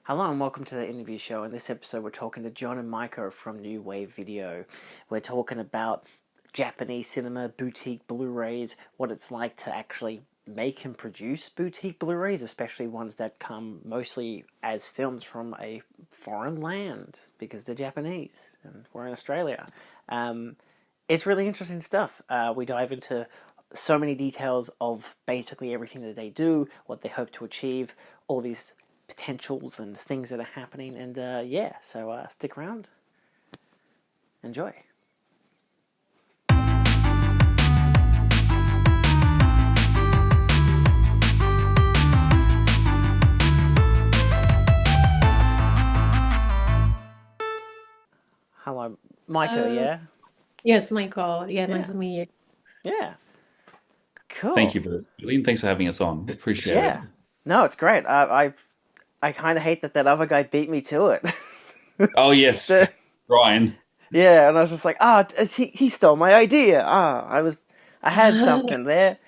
Hello and welcome to the interview show. In this episode, we're talking to John and Maiko from New Wave Video. We're talking about Japanese cinema, boutique Blu-rays, what it's like to actually make and produce boutique Blu-rays, especially ones that come mostly as films from a foreign land because they're Japanese and we're in Australia. It's really interesting stuff. We dive into so many details of basically everything that they do, what they hope to achieve, all these potentials and things that are happening. And so stick around. Enjoy. Hello, Maiko, Uh, yeah? yes, Michael. Yeah, nice Yeah. to meet you. Yeah. Thank Cool. you for Julian. Thanks for having us on. Appreciate it. Yeah. No, it's great. I kind of hate that other guy beat me to it. Oh yes, The- Ryan. yeah, and I was just like, he stole my idea. I had something there.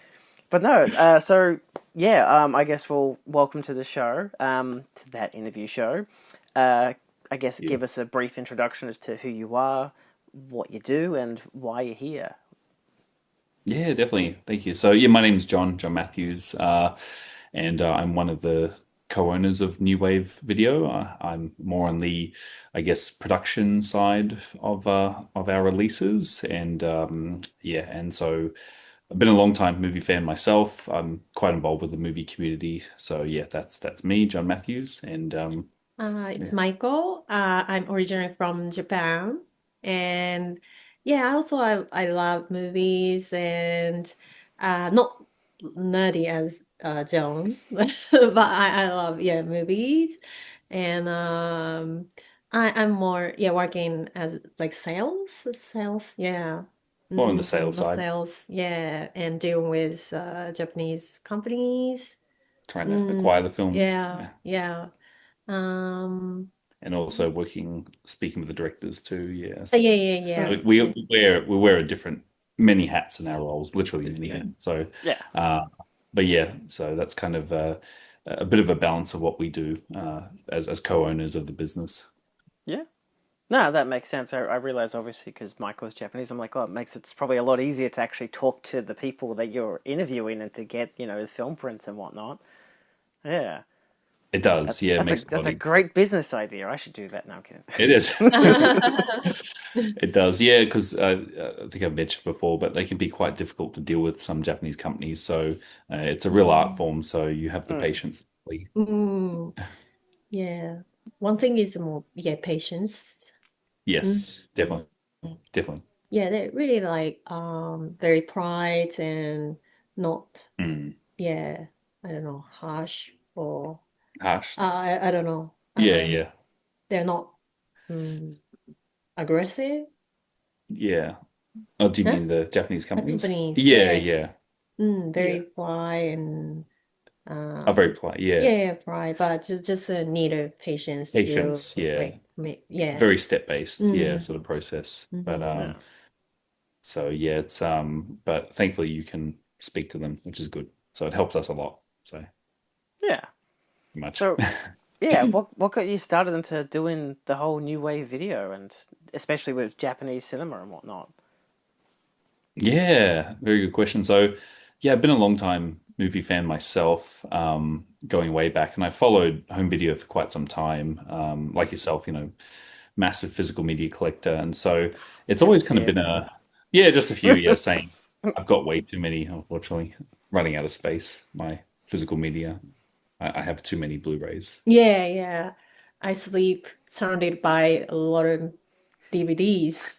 But no, I guess we'll welcome to the show, to that interview show. I guess Yeah, give us a brief introduction as to who you are, what you do, and why you're here. yeah, definitely. Thank you. So yeah, my name's John Matthews, and I'm one of the co-owners of New Wave Video. I'm more on the, I guess, production side of our releases, and yeah, and so I've been a long time movie fan myself. I'm quite involved with the movie community. So yeah, that's me, John Matthews, and It's yeah, Michael. I'm originally from Japan, and yeah, also I love movies and not nerdy as Jones, but I love movies, and I'm more working as like sales more on the sales side, sales and dealing with Japanese companies. trying to acquire the films. Yeah, Yeah. yeah. Um, And also working, speaking with the directors too. Yes, yeah, yeah, yeah. we wear a different many hats in our roles, literally many hats. So, Yeah. uh, but yeah, so that's kind of a bit of a balance of what we do as co-owners of the business. Yeah. No, that makes sense. I realize, obviously, because Michael's Japanese, I'm like, oh, it makes it's probably a lot easier to actually talk to the people that you're interviewing and to get, the film prints and whatnot. Yeah. It does, That's yeah, it that's a makes it a that's lot a easier. great business idea. I should do that. No, I'm kidding. It is. It does, yeah, because I think I've mentioned before, but they can be quite difficult to deal with some Japanese companies. So it's a real art Mm. form, so you have the Mm. patience. Mm, yeah. One thing is more, patience. Mm. Yes, definitely, definitely. Yeah, they're really like very pride and not, Mm. yeah, I don't know, harsh or Harsh. I don't know. Yeah, yeah, They're not mm, aggressive. yeah. Oh, do you Huh? mean the Japanese The companies? companies, Yeah, yeah. yeah, Very yeah. polite and Are um very polite. Yeah, right, but just need a patience to patience. Yeah, like yeah. very step based. Yeah, Mm, sort of process. But mm. Yeah. so yeah, it's but thankfully you can speak to them, which is good. So it helps us a lot. So Yeah. much. So, yeah, what got you started into doing the whole new wave video and especially with Japanese cinema and whatnot? Yeah, very good question. So, yeah, I've been a long time movie fan myself, going way back, and I followed home video for quite some time. Like yourself, massive physical media collector, and so it's Just a always kind of few. been yeah, just a few. Yeah, saying I've got way too many, unfortunately, running out of space. My physical media, I have too many Blu-rays. Yeah, yeah. I sleep surrounded by a lot of DVDs.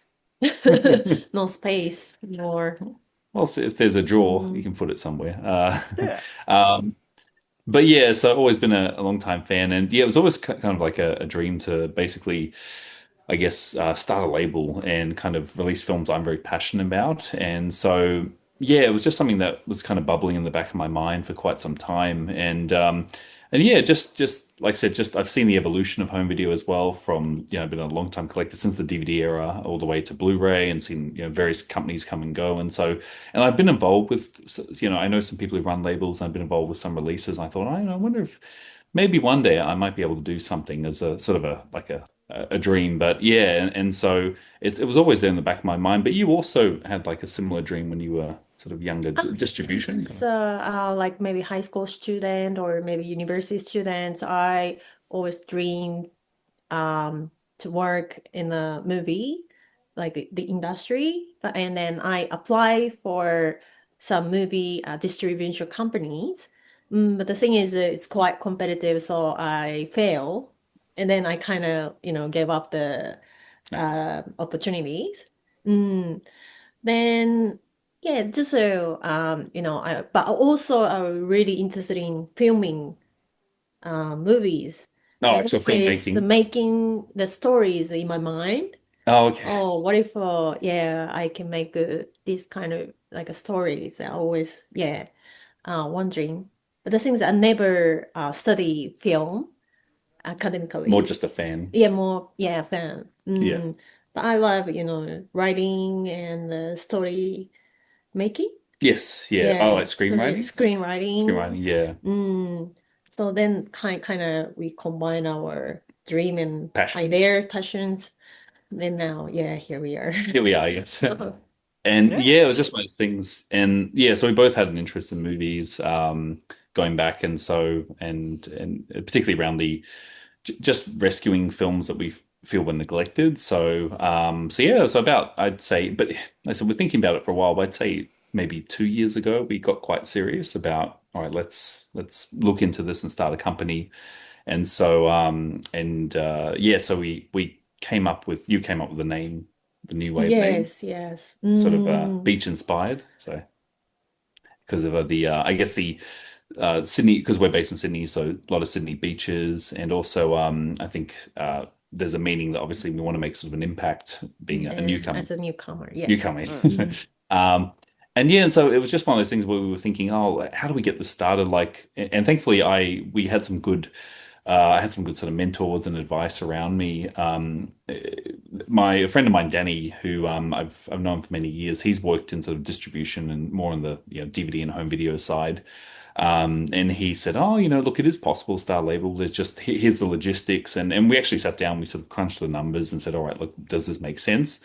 No space more. Well, if there's a drawer, you Mm. can put it somewhere. Yeah. Um, But yeah, so I've always been a long time fan, and yeah, it was always kind of like a dream to basically, I guess, start a label and kind of release films I'm very passionate about. And so yeah, it was just something that was kind of bubbling in the back of my mind for quite some time. And yeah, just like I said, just I've seen the evolution of home video as well from, I've been a long time collector since the DVD era all the way to Blu-ray and seen, various companies come and go. And so and I've been involved with, I know some people who run labels and I've been involved with some releases. And I thought, I wonder if maybe one day I might be able to do something as a sort of a dream. But yeah, and so it was always there in the back of my mind. But you also had like a similar dream when you were sort of younger, distribution. So, like maybe high school student or maybe university students, I always dreamed to work in a movie, like the industry. And then I apply for some movie distribution companies. But the thing is, it's quite competitive, so I fail. And then I kind of, gave up the opportunities. Mm. Then, yeah, just so, but also I'm really interested in filming movies. Oh, And actual always the filmmaking. making the stories in my mind. Oh, okay. Oh, what if, yeah, I can make this kind of like a stories. I always, yeah, wondering. But the thing is, I never study film More academically. just a fan. Yeah, more, yeah, fan. Yeah. But I love, writing and story making. Yes. Yeah. Oh, Yeah, like screenwriting. screenwriting. Screenwriting. Yeah. Mm. So then kind of we combine our dream and Passions. ideas, passions. Then now, yeah, here we are. Here we are. Yes. And Yeah. yeah, it was just one of those things. And yeah, so we both had an interest in movies, going back, and so and particularly around the just rescuing films that we feel were neglected. So yeah, so about I'd say, but I said we're thinking about it for a while. But I'd say maybe 2 years ago we got quite serious about all right, let's look into this and start a company. And so and yeah, so we came up with you came up with the name, the New Wave name, Yes, yes. sort of beach inspired. So because of the I guess the Sydney, because we're based in Sydney, so a lot of Sydney beaches, and also I think there's a meaning that obviously we want to make sort of an impact being a newcomer. As a newcomer, yeah. Newcomer. Mm. um, and yeah, and so it was just one of those things where we were thinking, oh, how do we get this started? Like, and thankfully, we had some good. I had some good sort of mentors and advice around me. My a friend of mine, Danny, who I've known for many years, he's worked in sort of distribution and more on the DVD and home video side. And he said, "Oh, look, it is possible to start a label. There's just here's the logistics." And we actually sat down, we sort of crunched the numbers and said, "All right, look, does this make sense?"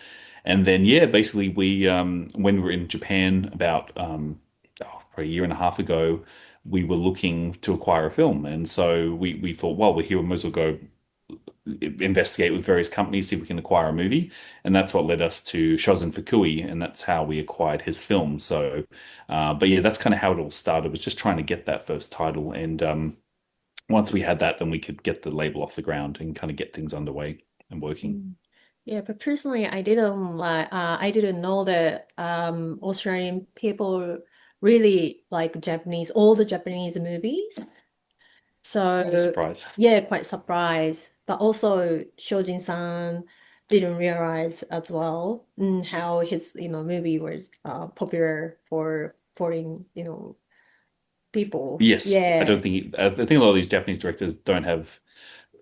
And then yeah, basically we when we were in Japan about probably a year and a half ago, we were looking to acquire a film, and so we thought, well, we're here, we might as well go investigate with various companies, see if we can acquire a movie. And that's what led us to Shozin Fukui, and that's how we acquired his film. So, but yeah, that's kind of how it all started, was just trying to get that first title. And once we had that, then we could get the label off the ground and kind of get things underway and working. Mm. Yeah, but personally, I didn't know that Australian people really like all the Japanese movies. What a So surprise. yeah, quite surprised. But also Shojin-san didn't realize as well how his movie was popular for foreign people. Yes, Yeah. I think a lot of these Japanese directors don't have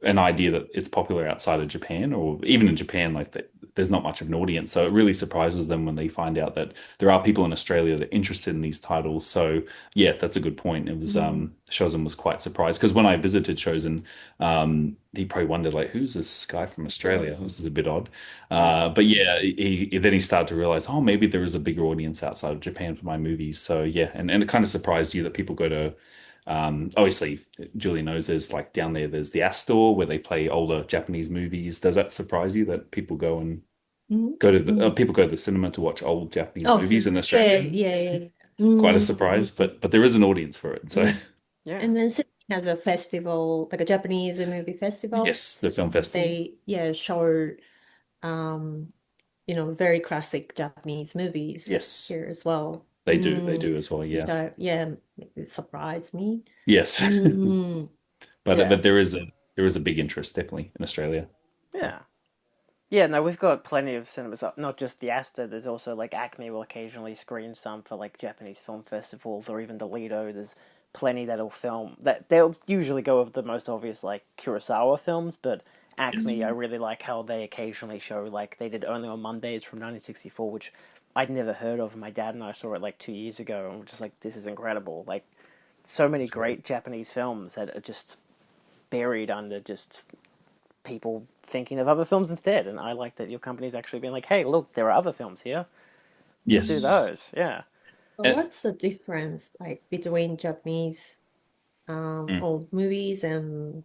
an idea that it's popular outside of Japan, or even in Japan, like there's not much of an audience. So it really surprises them when they find out that there are people in Australia that are interested in these titles. So yeah, that's a good point. It was Mm. Shozen was quite surprised because when I visited Shozen, he probably wondered like, who's this guy from Australia? This is a bit odd. But yeah, then he started to realize, oh, maybe there is a bigger audience outside of Japan for my movies. So yeah, and it kind of surprised you that people go to obviously, Julian knows there's like down there's the Astor where they play older Japanese movies. Does that surprise you that people go and Mm. go to the Mm. people go to the cinema to watch old Japanese Oh, so, movies in yeah, Australia? yeah, yeah. Quite a Mm. surprise, but there is an audience for it. So Mm. Yeah. And then Sydney has a festival, like a Japanese movie festival. yes, the film festival. They, yeah, show um, very classic Japanese movies Yes, here as well. they Mm, do as well. which Yeah, yeah, it surprised me. yes, Mm, Yeah. but there is a big interest definitely in Australia. Yeah. Yeah, no, we've got plenty of cinemas up, not just the Astor, there's also like Acme will occasionally screen some for like Japanese film festivals, or even the Lido, there's plenty that'll film, that they'll usually go with the most obvious like Kurosawa films, but Yes. Acme, I really like how they occasionally show, like they did Only on Mondays from 1964, which I'd never heard of, my dad and I saw it like 2 years ago, and we're just like, this is incredible, like, so many That's great. great Japanese films that are just buried under just people thinking of other films instead. And I like that your company's actually been like, hey, look, there are other films here. Let's do Yes. those. Yeah. So And, what's the difference like between Japanese mm, old movies and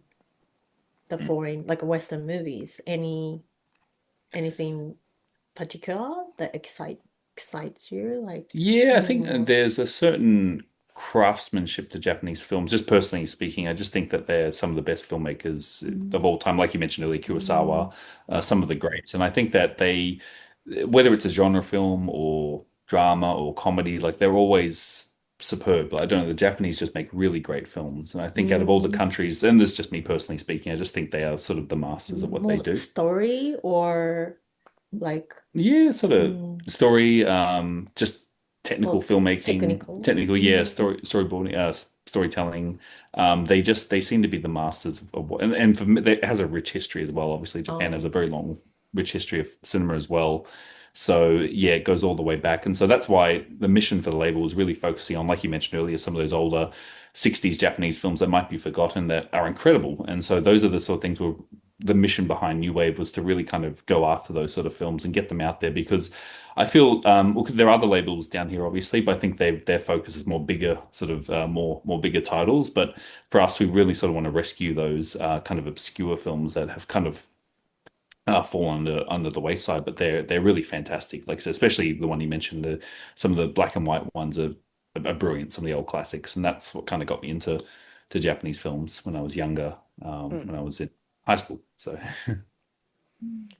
the mm. foreign like Western movies? Anything particular that excites you? Like Yeah, I think more there's a certain craftsmanship to Japanese films. Just personally speaking, I just think that they're some of the best filmmakers mm, of all time. Like you mentioned earlier, mm, Kurosawa, some of the greats. And I think that they, whether it's a genre film or drama or comedy, like they're always superb. I don't know, the Japanese just make really great films. And I think out of all the mm, countries, and this is just me personally speaking, I just think they are sort of the masters of what they more do. story or like Yeah, sort of mm, story, just technical more filmmaking, technical? technical, yeah, Mm, storyboarding, storytelling. They seem to be the masters of what, and for me, it has a rich history as well. Obviously, Japan has oh, a very long, rich history of cinema as well. So yeah, it goes all the way back, and so that's why the mission for the label is really focusing on, like you mentioned earlier, some of those older 60s Japanese films that might be forgotten that are incredible. And so those are the sort of things where the mission behind New Wave was to really kind of go after those sort of films and get them out there because I feel well, 'cause there are other labels down here, obviously, but I think their focus is more bigger, sort of more bigger titles. But for us, we really sort of want to rescue those kind of obscure films that have kind of fallen under the wayside, but they're really fantastic. Like I said, especially the one you mentioned, some of the black and white ones are brilliant, some of the old classics, and that's what kind of got me into to Japanese films when I was younger, Mm. when I was in high school. So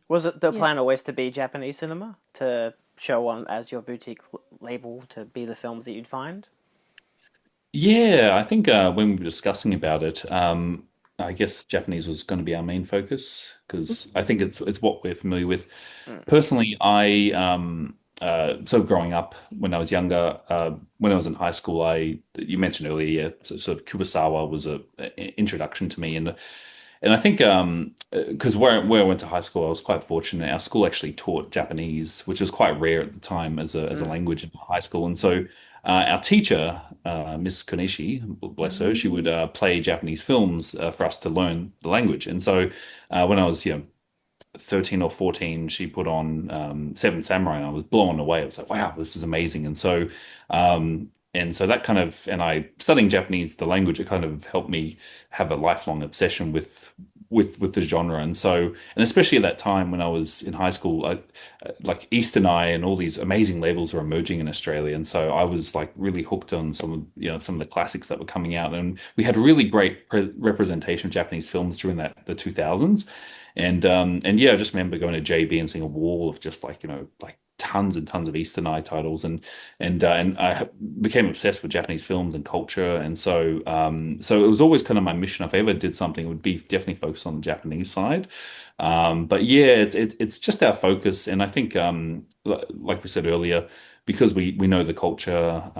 Was it the yeah. plan always to be Japanese cinema? To show on as your boutique label to be the films that you'd find? yeah, I think when we were discussing about it, I guess Japanese was going to be our main focus because I think it's what we're familiar with. Mm. Personally, I sort of growing up when I was younger, when I was in high school, I you mentioned earlier, yeah, sort of Kurosawa was a introduction to me, and I think because where I went to high school, I was quite fortunate. Our school actually taught Japanese, which was quite rare at the time as a Mm. language in high school, and so. Our teacher, Miss Konishi, bless her, she would Mm, play Japanese films for us to learn the language. And so when I was, 13 or 14, she put on Seven Samurai, and I was blown away. I was like, wow, this is amazing. And so that kind of, and I studying Japanese, the language, it kind of helped me have a lifelong obsession with the genre. And so, and especially at that time when I was in high school, like Eastern Eye and all these amazing labels were emerging in Australia. And so I was like really hooked on some of the classics that were coming out. And we had really great representation of Japanese films during the 2000s. And yeah, I just remember going to JB and seeing a wall of just like, like tons and tons of Eastern Eye titles and I became obsessed with Japanese films and culture. And so it was always kind of my mission if I ever did something, it would be definitely focus on the Japanese side. But yeah, it's just our focus. And I think like we said earlier, because we know the culture,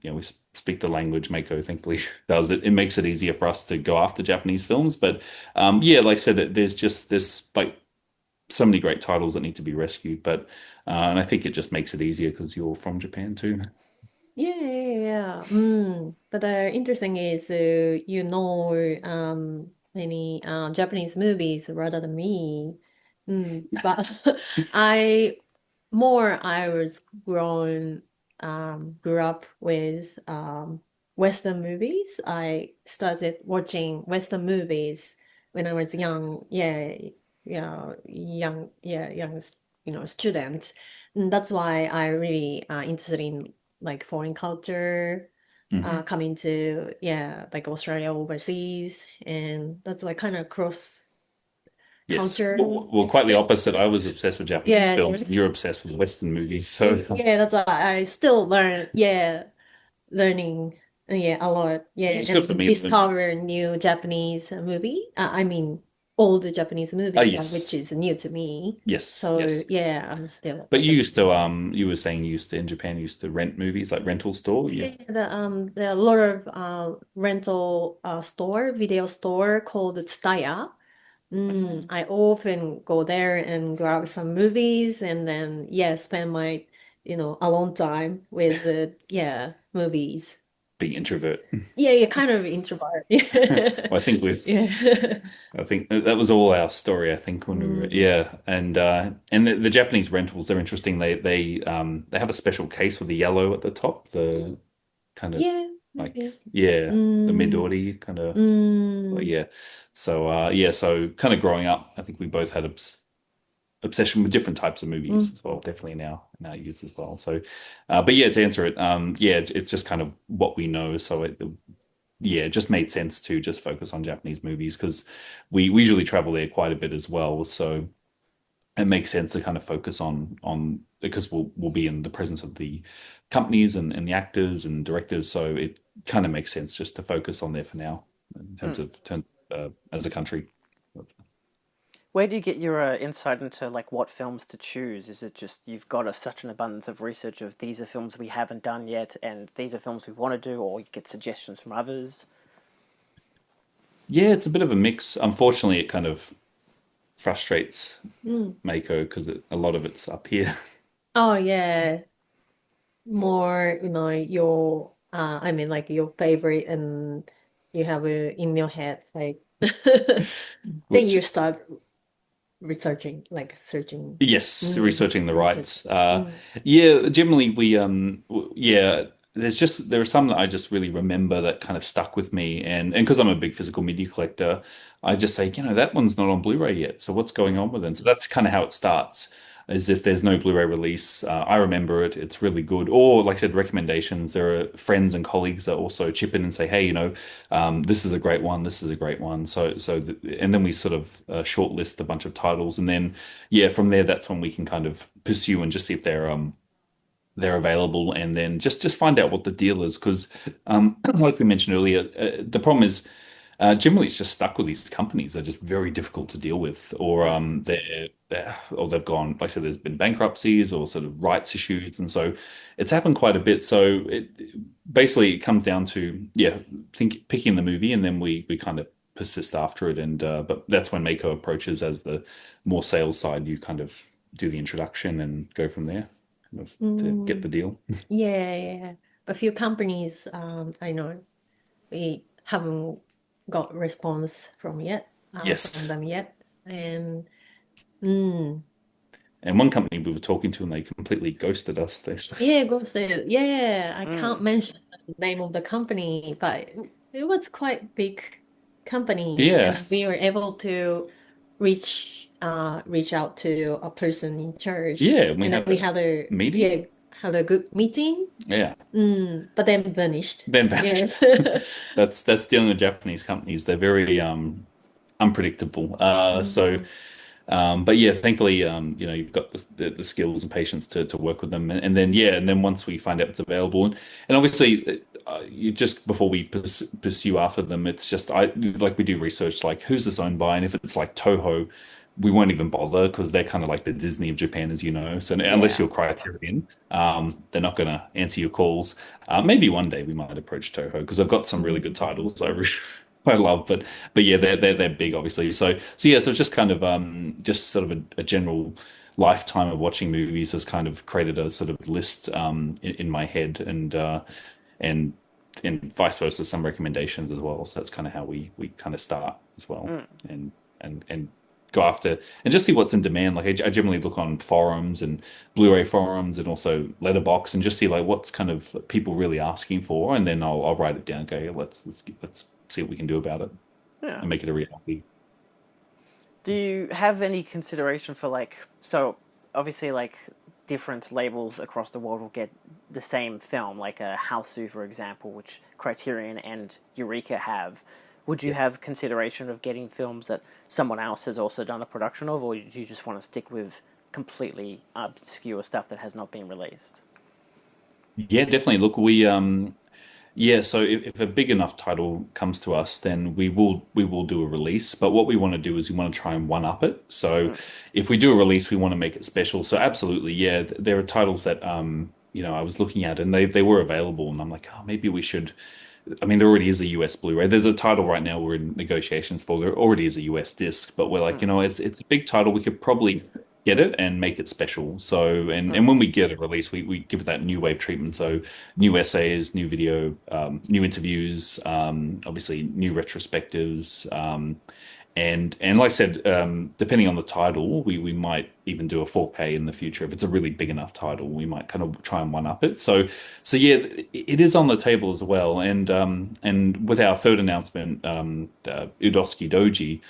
we speak the language, Mako thankfully does it. It makes it easier for us to go after Japanese films. But yeah, like I said, there's like so many great titles that need to be rescued. But and I think it just makes it easier because you're from Japan too. yeah, yeah, yeah. But the interesting is you know many Japanese movies rather than me. But I was grew up with Western movies. I started watching Western movies when I was young. Yeah, yeah, young, student. And that's why I really interested in like foreign culture, Mhm. coming to like Australia overseas, and that's like kind of cross Yes. culture Well, quite the experience. opposite. I was obsessed with Japanese Yeah, films, and you're obsessed with Western movies. So yeah, that's why I still learning, a lot, it's good for and me. discover new Japanese movie. I mean, old Japanese Oh, movies, which yes. is new to me. Yes. So Yes. yeah, I'm still But you open. used to you were saying you used to in Japan you used to rent movies like rental store. Yeah. Yeah, there are a lot of rental video store called Tsutaya. I often go there and grab some movies and then spend my alone time with movies. being introvert. Yeah, you're kind of introvert. Well, Yeah. I think that was all our story. I think when we were, Mm. yeah, and the Japanese rentals, they're interesting. They have a special case with the yellow at the top, the kind of Yeah, like maybe. yeah, the Mm, Midori kind of well, mm, yeah. So yeah, so kind of growing up, I think we both had obsession with different types of movies mm, as well, definitely in our youth as well. So, but yeah, to answer it, yeah, it's just kind of what we know. So yeah, it just made sense to just focus on Japanese movies because we usually travel there quite a bit as well. So it makes sense to kind of focus on because we'll be in the presence of the companies and the actors and directors. So it kind of makes sense just to focus on there for now in terms Mm. of as a country. Where do you get your insight into like what films to choose? Is it just you've got such an abundance of research of these are films we haven't done yet, and these are films we want to do, or you get suggestions from others? Yeah, it's a bit of a mix. Unfortunately, it kind of frustrates mm. Mako because a lot of it's up here. Oh yeah, more, your I mean like your favorite and you have it in your head like then Which you start researching, like searching. yes, researching the Market. rights. Mm. Yeah, generally we yeah, there are some that I just really remember that kind of stuck with me, and because I'm a big physical media collector, I just say, that one's not on Blu-ray yet. So what's going on with it? So that's kind of how it starts. As if there's no Blu-ray release, I remember it. It's really good. Or, like I said, recommendations. There are friends and colleagues that also chip in and say, "Hey, this is a great one. This is a great one." And then we sort of shortlist a bunch of titles, and then yeah, from there, that's when we can kind of pursue and just see if they're available, and then just find out what the deal is. Because, like we mentioned earlier, the problem is generally it's just stuck with these companies. They're just very difficult to deal with, or Mm. or they've gone. Like I said, there's been bankruptcies or sort of rights issues, and so it's happened quite a bit. So basically it comes down to yeah, picking the movie, and then we kind of persist after it. And but that's when Mako approaches as the more sales side. You kind of do the introduction and go from there, kind of to get the Mm. deal. Yeah, yeah. A few companies, I know we haven't got response from Yes. them yet. And mm, And one company we were talking to, and they completely ghosted us. yeah, go say it. Yeah, I can't Mm. mention the name of the company, but it was quite big company, Yeah, and we were able to reach out to a person in charge, yeah. We and then have we a had a meeting. yeah had a good meeting. Yeah, But then vanished. then Yeah. vanished. That's dealing with Japanese companies. They're very unpredictable. Mm, But yeah, thankfully, you've got the skills and patience to work with them, and then yeah, and then once we find out it's available, and obviously, you just before we pursue after them, it's just I like we do research like who's this owned by, and if it's like Toho, we won't even bother because they're kind of like the Disney of Japan, as you know. So unless Yeah. you're Criterion, they're not going to answer your calls. Maybe one day we might approach Toho because I've got some really good mm, titles I love, but yeah, they're big, obviously. So yeah, so it's just kind of just sort of a general lifetime of watching movies has kind of created a sort of list in my head, and and vice versa, some recommendations as well. So that's kind of how we kind of start as well, Mm. and and go after and just see what's in demand. Like I generally look on forums and Blu-ray forums and also Letterbox and just see like what's kind of people really asking for, and then I'll write it down. Okay, let's see what we can do about it Yeah. and make it a reality. Do you have any consideration for like so obviously like different labels across the world will get the same film, like a Hausu, for example, which Criterion and Eureka have. Would you Yeah. have consideration of getting films that someone else has also done a production of, or do you just want to stick with completely obscure stuff that has not been released? Yeah, definitely. Look, yeah, so if a big enough title comes to us, then we will do a release. But what we want to do is we want to try and one up it. So Mm. if we do a release, we want to make it special. So absolutely, yeah, there are titles that I was looking at and they were available, and I'm like, oh, maybe we should. I mean, there already is a US Blu-ray. There's a title right now we're in negotiations for. There already is a US disc, but we're like, Mm. it's a big title. We could probably get it and make it special. So, and Mm. when we get a release, we give it that new wave treatment. So, new essays, new video, new interviews, obviously new retrospectives, and like I said, depending on the title, we might even do a 4K in the future. If it's a really big enough title, we might kind of try and one up it. So yeah, it is on the table as well. And with our third announcement, Udoski Doji,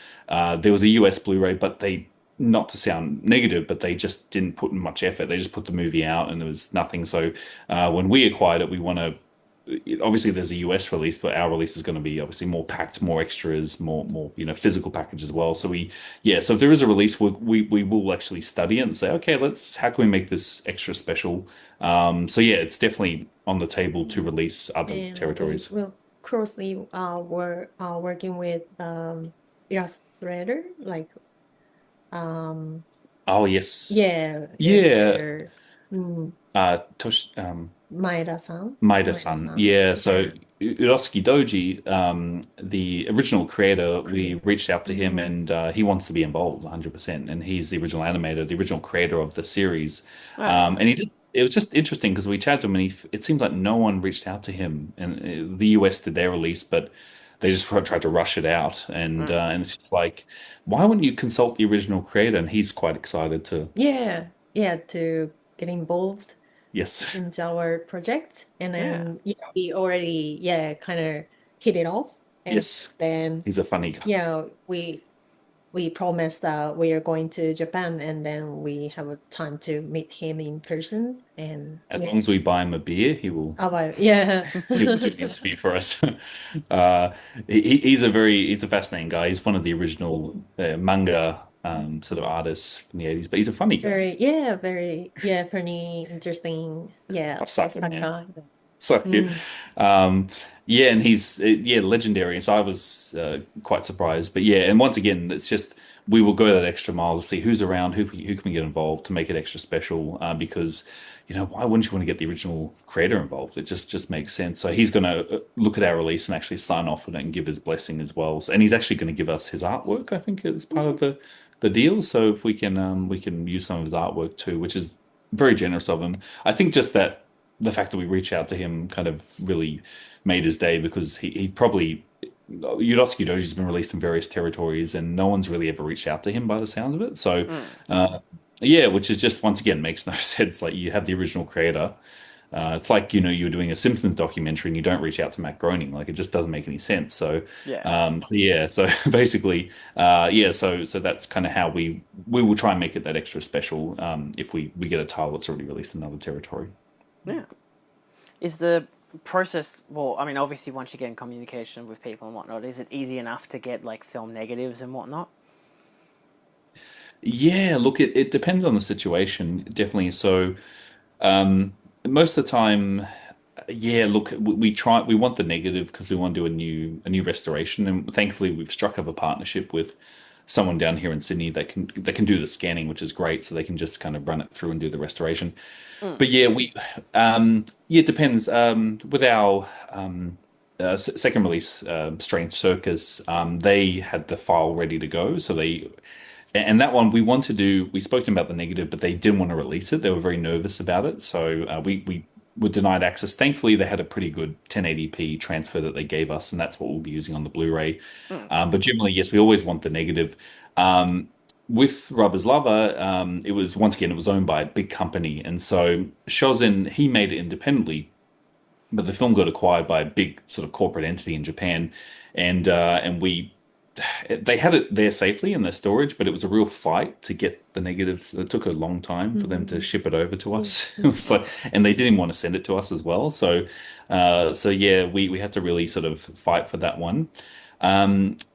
there was a US Blu-ray, but they not to sound negative, but they just didn't put in much effort. They just put the movie out, and there was nothing. So when we acquired it, we want to obviously there's a US release, but our release is going to be obviously more packed, more extras, more physical package as well. So so if there is a release, we will actually study it and say, okay, let's how can we make this extra special? So yeah, it's definitely on the table to release other And we territories. will closely working with illustrator, like um Oh yes, yeah, yeah. illustrator, mm, Tosh, Maeda-san. Maida-san. Maeda-san. Yeah, so Yeah. Uroski Doji, the original creator, we Create. reached out to him Mm-hmm. and he wants to be involved 100%. And he's the original animator, the original creator of the series. Oh, And he did, it was just interesting because we chatted to him and it seems like no one reached out to him. And the US did their release, but they just tried to rush it out. mm. And it's just like, why wouldn't you consult the original creator? And he's quite excited to, Yeah, yeah, to get involved yes, into our project. And Yeah. then yeah, we already kind of hit it off. And yes, then he's a funny guy. we promised that we are going to Japan, and then we have a time to meet him in person. And As yeah, long as we buy him a beer, he will. yeah. He'll do the interview for us. Uh, he's a fascinating guy. He's one of the original manga sort of artists from the 80s, but he's a funny guy. Very, funny, interesting. Yeah, I suck him, man. Osaka. So, Mm. um, yeah, and he's legendary. So I was quite surprised, but yeah, and once again, it's just we will go that extra mile to see who's around, who can we get involved to make it extra special. Because why wouldn't you want to get the original creator involved? It just makes sense. So he's going to look at our release and actually sign off on it and give his blessing as well. So, and he's actually going to give us his artwork. I think as part of the deal. So if we can use some of his artwork too, which is very generous of him. I think just that the fact that we reached out to him kind of really made his day because he probably Yudowski Doji's been released in various territories and no one's really ever reached out to him by the sound of it. So Mm. uh, yeah, which is just once again makes no sense. Like you have the original creator. It's like you were doing a Simpsons documentary and you don't reach out to Matt Groening. Like it just doesn't make any sense. Yeah. So yeah, so basically, so that's kind of how we will try and make it that extra special. If we get a title that's already released in another territory. Yeah. Is the process, well, I mean, obviously, once you get in communication with people and whatnot, is it easy enough to get like film negatives and whatnot? Yeah, look, it depends on the situation, definitely. So, most of the time, yeah, look, we want the negative because we want to do a new restoration, and thankfully we've struck up a partnership with someone down here in Sydney that can do the scanning, which is great. So they can just kind of run it through and do the restoration. Mm. But yeah, it depends. With our second release, Strange Circus, they had the file ready to go, so and that one we spoke to them about the negative, but they didn't want to release it. They were very nervous about it. So we were denied access. Thankfully, they had a pretty good 1080p transfer that they gave us, and that's what we'll be using on the Blu-ray. Mm. But generally, yes, we always want the negative. With Rubber's Lover, it was owned by a big company. And so Shozin, he made it independently, but the film got acquired by a big sort of corporate entity in Japan. And they had it there safely in their storage, but it was a real fight to get the negatives. It took a long time for them to Mm. ship it over to us. It Mm. was like, and they didn't want to send it to us as well. So yeah, we had to really sort of fight for that one.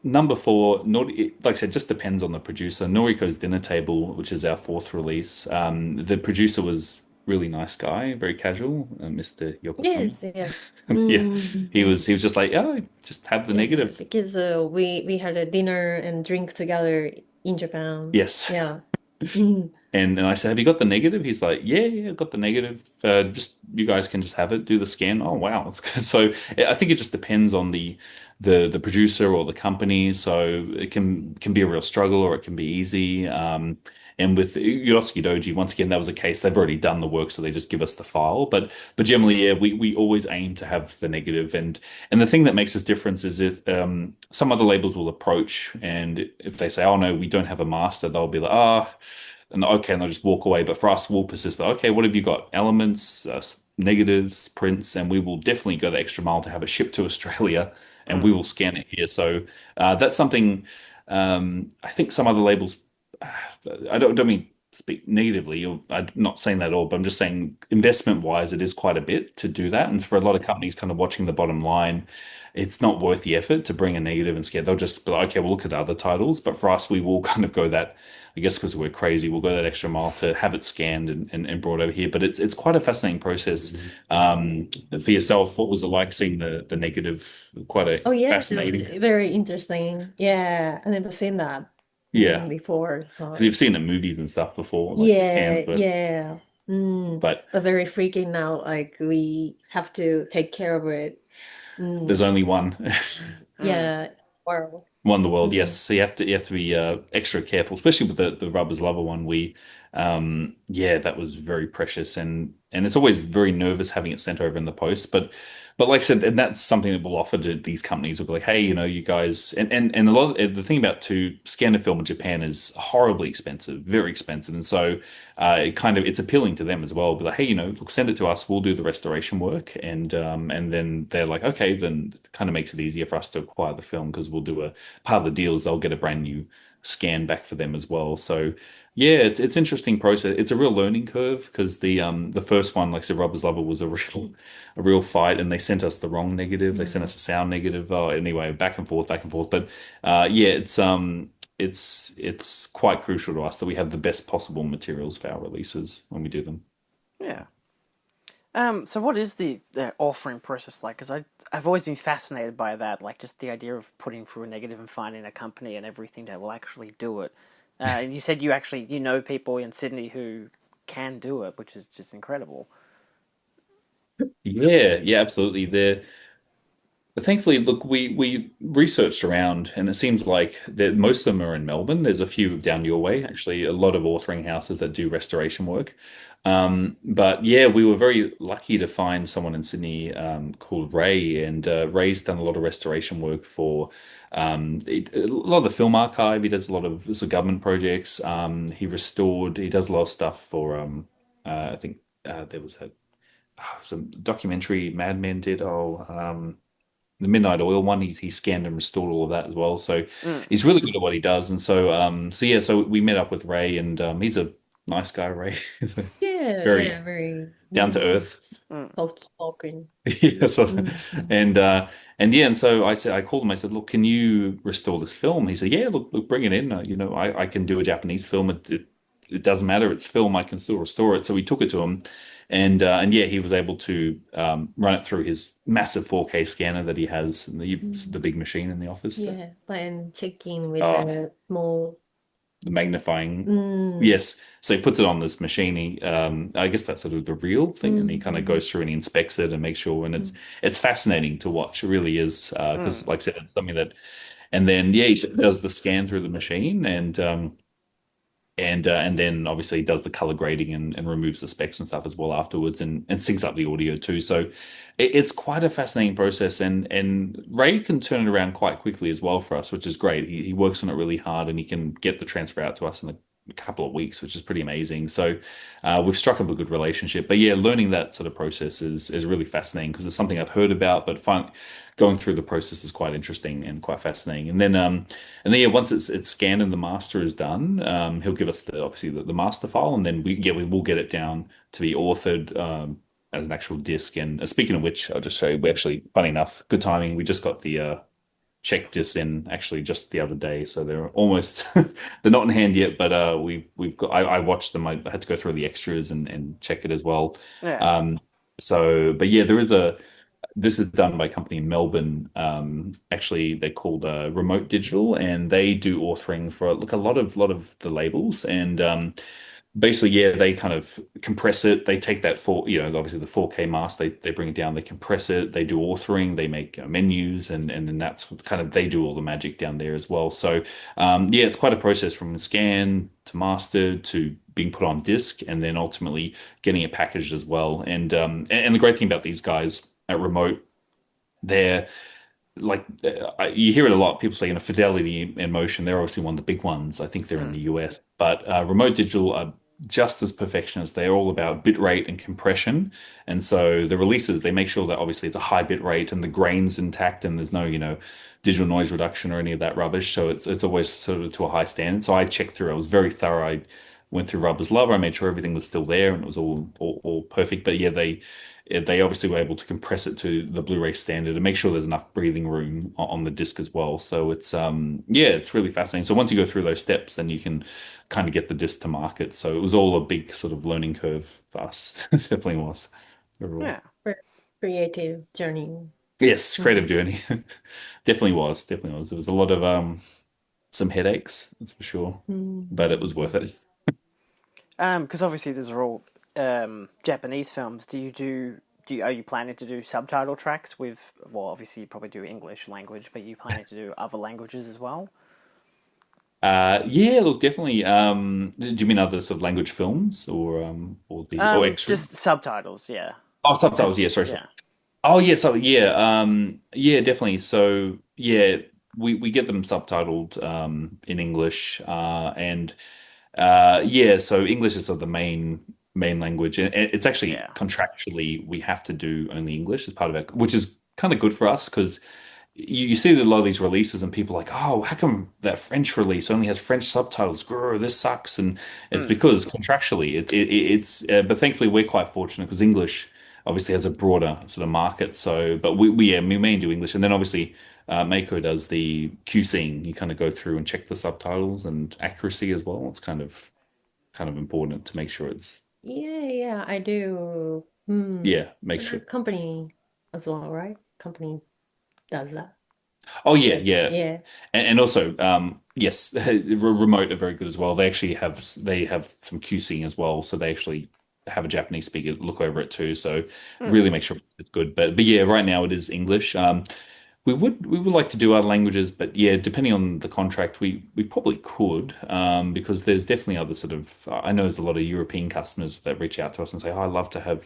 Number four, like I said, just depends on the producer. Noriko's Dinner Table, which is our fourth release. The producer was really nice guy, very casual, Mr. Yokohama. Yes, yes. Yeah, Mm. he was just like, oh, just have the Yeah, negative. because we had a dinner and drink together in Japan. Yes. Yeah. Mm. And then I said, have you got the negative? He's like, yeah, I've got the negative. Just you guys can just have it, do the scan. Oh wow. That's good. So I think it just depends on the producer or the company. So it can be a real struggle or it can be easy. And with Yodosuke Doji, once again, that was a case they've already done the work, so they just give us the file. But generally, yeah, we always aim to have the negative. And the thing that makes us different is if some other labels will approach, and if they say, "Oh no, we don't have a master," they'll be like, "Ah." And okay, and they'll just walk away. But for us, we'll persist. But okay, what have you got? Elements, negatives, prints, and we will definitely go the extra mile to have it shipped to Australia, and we Mm. will scan it here. So that's something I think some other labels. uh, I don't mean to speak negatively. I'm not saying that at all, but I'm just saying investment wise, it is quite a bit to do that. And Mm. for a lot of companies, kind of watching the bottom line, it's not worth the effort to bring a negative and scare. They'll just be like, okay, we'll look at other titles. But for us, we will kind of go that. I guess because we're crazy, we'll go that extra mile to have it scanned and brought over here. But it's quite a fascinating process. For yourself, what was it like seeing the negative? Quite a Oh yes, it fascinating. was very interesting. Yeah, I never seen that Yeah, before. because So you've seen it in movies and stuff before, like yeah, cans, yeah. but But very freaking out. Like we have to take care of it. there's Mm, only one. Mm. yeah. Wow. One in the world, yes. Mm, So you have to be extra careful, especially with the Rubbers Lover one. Yeah, that was very precious, and it's always very nervous having it sent over in the post. But like I said, and that's something that we'll offer to these companies. We'll be like, hey, you guys, and a lot of the thing about to scan a film in Japan is horribly expensive, very expensive, and so it's appealing to them as well. Be like, hey, look, send it to us. We'll do the restoration work, and then they're like, okay, then it kind of makes it easier for us to acquire the film because we'll do a part of the deal is they'll get a brand new scan back for them as well. So yeah, it's interesting process. It's a real learning curve because the first one, like I said, Robbers Lover was a real fight, and they sent us the wrong negative. They sent mm. us a sound negative. Oh, anyway, back and forth, back and forth. But yeah, it's quite crucial to us that we have the best possible materials for our releases when we do them. Yeah. So what is the authoring process like? Because I've always been fascinated by that, like just the idea of putting through a negative and finding a company and everything that will actually do it. And you said you know people in Sydney who can do it, which is just incredible. Yeah, yeah, absolutely. But thankfully, look, we researched around, and it seems like that most of them are in Melbourne. There's a few down your way, actually, a lot of authoring houses that do restoration work. But yeah, we were very lucky to find someone in Sydney called Ray, and Ray's done a lot of restoration work for a lot of the film archive. He does a lot of sort of government projects. He does a lot of stuff for I think there was some documentary Mad Men did. The Midnight Oil one, he scanned and restored all of that as well. So Mm. he's really good at what he does. And so yeah, so we met up with Ray, and he's a nice guy, Ray. He's a Yeah, very yeah, very down to earth. Mm. soft spoken. Yeah, so, Mm. and yeah, and so I called him. I said, "Look, can you restore this film?" He said, "Yeah, look, bring it in. I can do a Japanese film. It doesn't matter. It's film. I can still restore it." So we took it to him, and yeah, he was able to run it through his massive 4K scanner that he has, and the Mm. big machine in the office. Yeah, and checking with Oh, the small. the magnifying. Mm. Yes. So he puts it on this machine. I guess that's sort of the real thing, and he kind of Mm. goes through and he inspects it and makes sure. And it's Mm. it's fascinating to watch. It really is, because, Mm. like I said, it's something that. And then yeah, he does the scan through the machine, and then obviously does the color grading and removes the specs and stuff as well afterwards, and syncs up the audio too. So it's quite a fascinating process, and Ray can turn it around quite quickly as well for us, which is great. He works on it really hard, and he can get the transfer out to us in a couple of weeks, which is pretty amazing. So we've struck up a good relationship. But yeah, learning that sort of process is really fascinating because it's something I've heard about, but going through the process is quite interesting and quite fascinating. And then yeah, once it's scanned and the master is done, he'll give us obviously the master file, and then we will get it down to be authored as an actual disc. And speaking of which, I'll just show you. We actually, funny enough, good timing. We just got the check discs in actually just the other day, so they're almost they're not in hand yet, but we've got. I watched them. I had to go through the extras and check it as well. Yeah. Um, but yeah, this is done by a company in Melbourne. Actually, they're called Remote Digital, and they do authoring for look a lot of the labels. And basically, yeah, they kind of compress it. They take that obviously the 4K mask, they bring it down, they compress it, they do authoring, they make menus, and then that's kind of they do all the magic down there as well. So, yeah, it's quite a process from scan to master to being put on disc, and then ultimately getting it packaged as well. And the great thing about these guys at Remote, they're like you hear it a lot. People say, Fidelity and Motion, they're obviously one of the big ones. I think they're in Hmm. the US, but Remote Digital are just as perfectionist. They're all about bit rate and compression. And so the releases, they make sure that obviously it's a high bit rate and the grain's intact and there's no, digital noise reduction or any of that rubbish. So it's always sort of to a high standard. So I checked through. I was very thorough. I went through Rubber's Lover. I made sure everything was still there and it was all perfect. But yeah, they obviously were able to compress it to the Blu-ray standard and make sure there's enough breathing room on the disc as well. So it's yeah, it's really fascinating. So once you go through those steps, then you can kind of get the disc to market. So it was all a big sort of learning curve for us. It definitely was overall. Yeah. For creative journey. Yes, creative Mhm. journey. Definitely was. There was a lot of some headaches, that's for sure. But it was Mhm. worth it. Because obviously these are all Japanese films. Are you planning to do subtitle tracks with? Well, obviously you probably do English language, but you planning to do other languages as well? Yeah, look, definitely. Do you mean other sort of language films or extras? Just subtitles. Yeah. Oh, subtitles. Because Yeah, sorry. yeah. Oh yeah, so yeah, yeah, definitely. So yeah, we get them subtitled in English, and yeah, so English is sort of the main language, and it's actually Yeah. contractually we have to do only English as part of it, which is kind of good for us because you see that a lot of these releases and people are like, oh, how come that French release only has French subtitles? Grr, this sucks, and it's Mm. because contractually it's. But thankfully we're quite fortunate because English obviously has a broader sort of market. So, but we mainly do English, and then obviously Mako does the QCing. You kind of go through and check the subtitles and accuracy as well. It's kind of important to make sure it's Yeah, yeah, I do. yeah, make Your sure. company as well, right? Company does that. Oh yeah, Yeah, yeah, yeah. and also yes, remote are very good as well. They have some QC as well, so they actually have a Japanese speaker look over it too. So Mm. really make sure it's good. But yeah, right now it is English. We would like to do other languages, but yeah, depending on the contract, we probably could because there's definitely other sort of I know there's a lot of European customers that reach out to us and say, oh, I'd love to have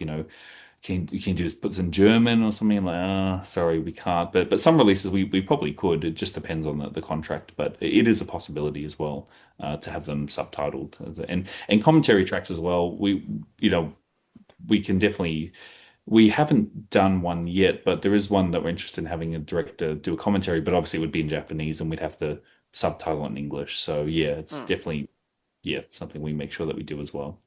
can you just put this in German or something? I'm like, sorry, we can't. But some releases we probably could. It just depends on the contract, but it is a possibility as well to have them subtitled and commentary tracks as well. We can definitely. We haven't done one yet, but there is one that we're interested in having a director do a commentary, but obviously it would be in Japanese and we'd have to subtitle in English. So yeah, it's Mm. definitely yeah something we make sure that we do as well.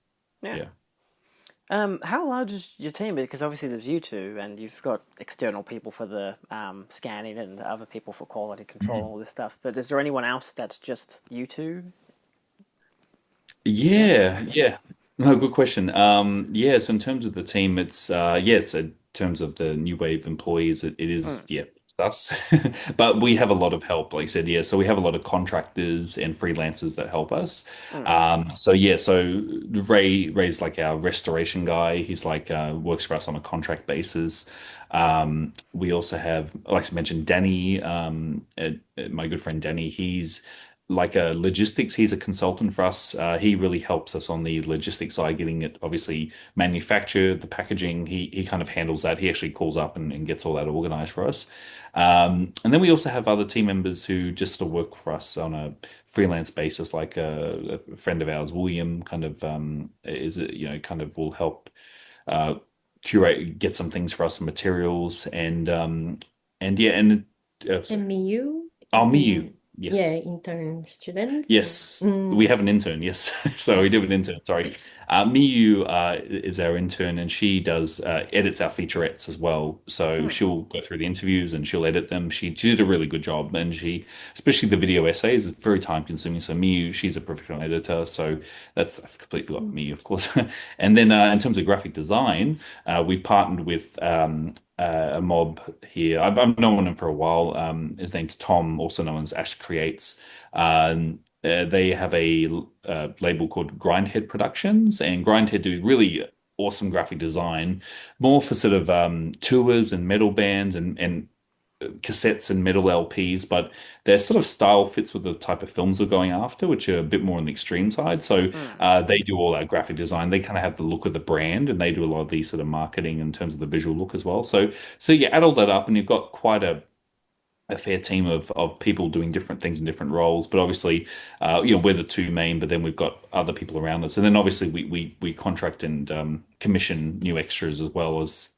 Yeah. Yeah. How large is your team? Because obviously there's you two, and you've got external people for the scanning and other people for quality control and all this stuff. But is there anyone else that's just you two? Yeah. Yeah, yeah. No, good question. Yeah, so in terms of the team, it's in terms of the new wave employees, it is Mm. yeah, us. But we have a lot of help, like I said, yeah. So we have a lot of contractors and freelancers that help us. Mm. So yeah, so Ray's like our restoration guy. He's like works for us on a contract basis. We also have, like I mentioned, Danny, my good friend Danny. He's like a logistics. He's a consultant for us. He really helps us on the logistics side, getting it obviously manufactured, the packaging. He kind of handles that. He actually calls up and gets all that organized for us. And then we also have other team members who just sort of work for us on a freelance basis, like a friend of ours, William, kind of kind of will help uh, curate, get some things for us, some materials, and yeah, and sorry. And Miyu Oh, Miyu. in Yes. yeah, intern students. Yes, we have an intern. Yes, so we do have an intern. Sorry, Miyu is our intern, and she does edits our featurettes as well. So Mm. she'll go through the interviews and she'll edit them. She did a really good job, and especially the video essays, is very time consuming. So Miyu, she's a professional editor. So I've completely forgot Mm. Miyu, of course. And then in terms of graphic design, we partnered with a mob here. I've known him for a while. His name's Tom, also known as Ash Creates. they have a label called Grindhead Productions, and Grindhead do really awesome graphic design, more for sort of tours and metal bands and cassettes and metal LPs, but their sort of style fits with the type of films we're going after, which are a bit more on the extreme side. So Mm. they do all our graphic design. They kind of have the look of the brand, and they do a lot of the sort of marketing in terms of the visual look as well. So you add all that up, and you've got quite a fair team of people doing different things in different roles. But obviously, we're the two main, but then we've got other people around us, and then obviously we contract and commission new extras as well as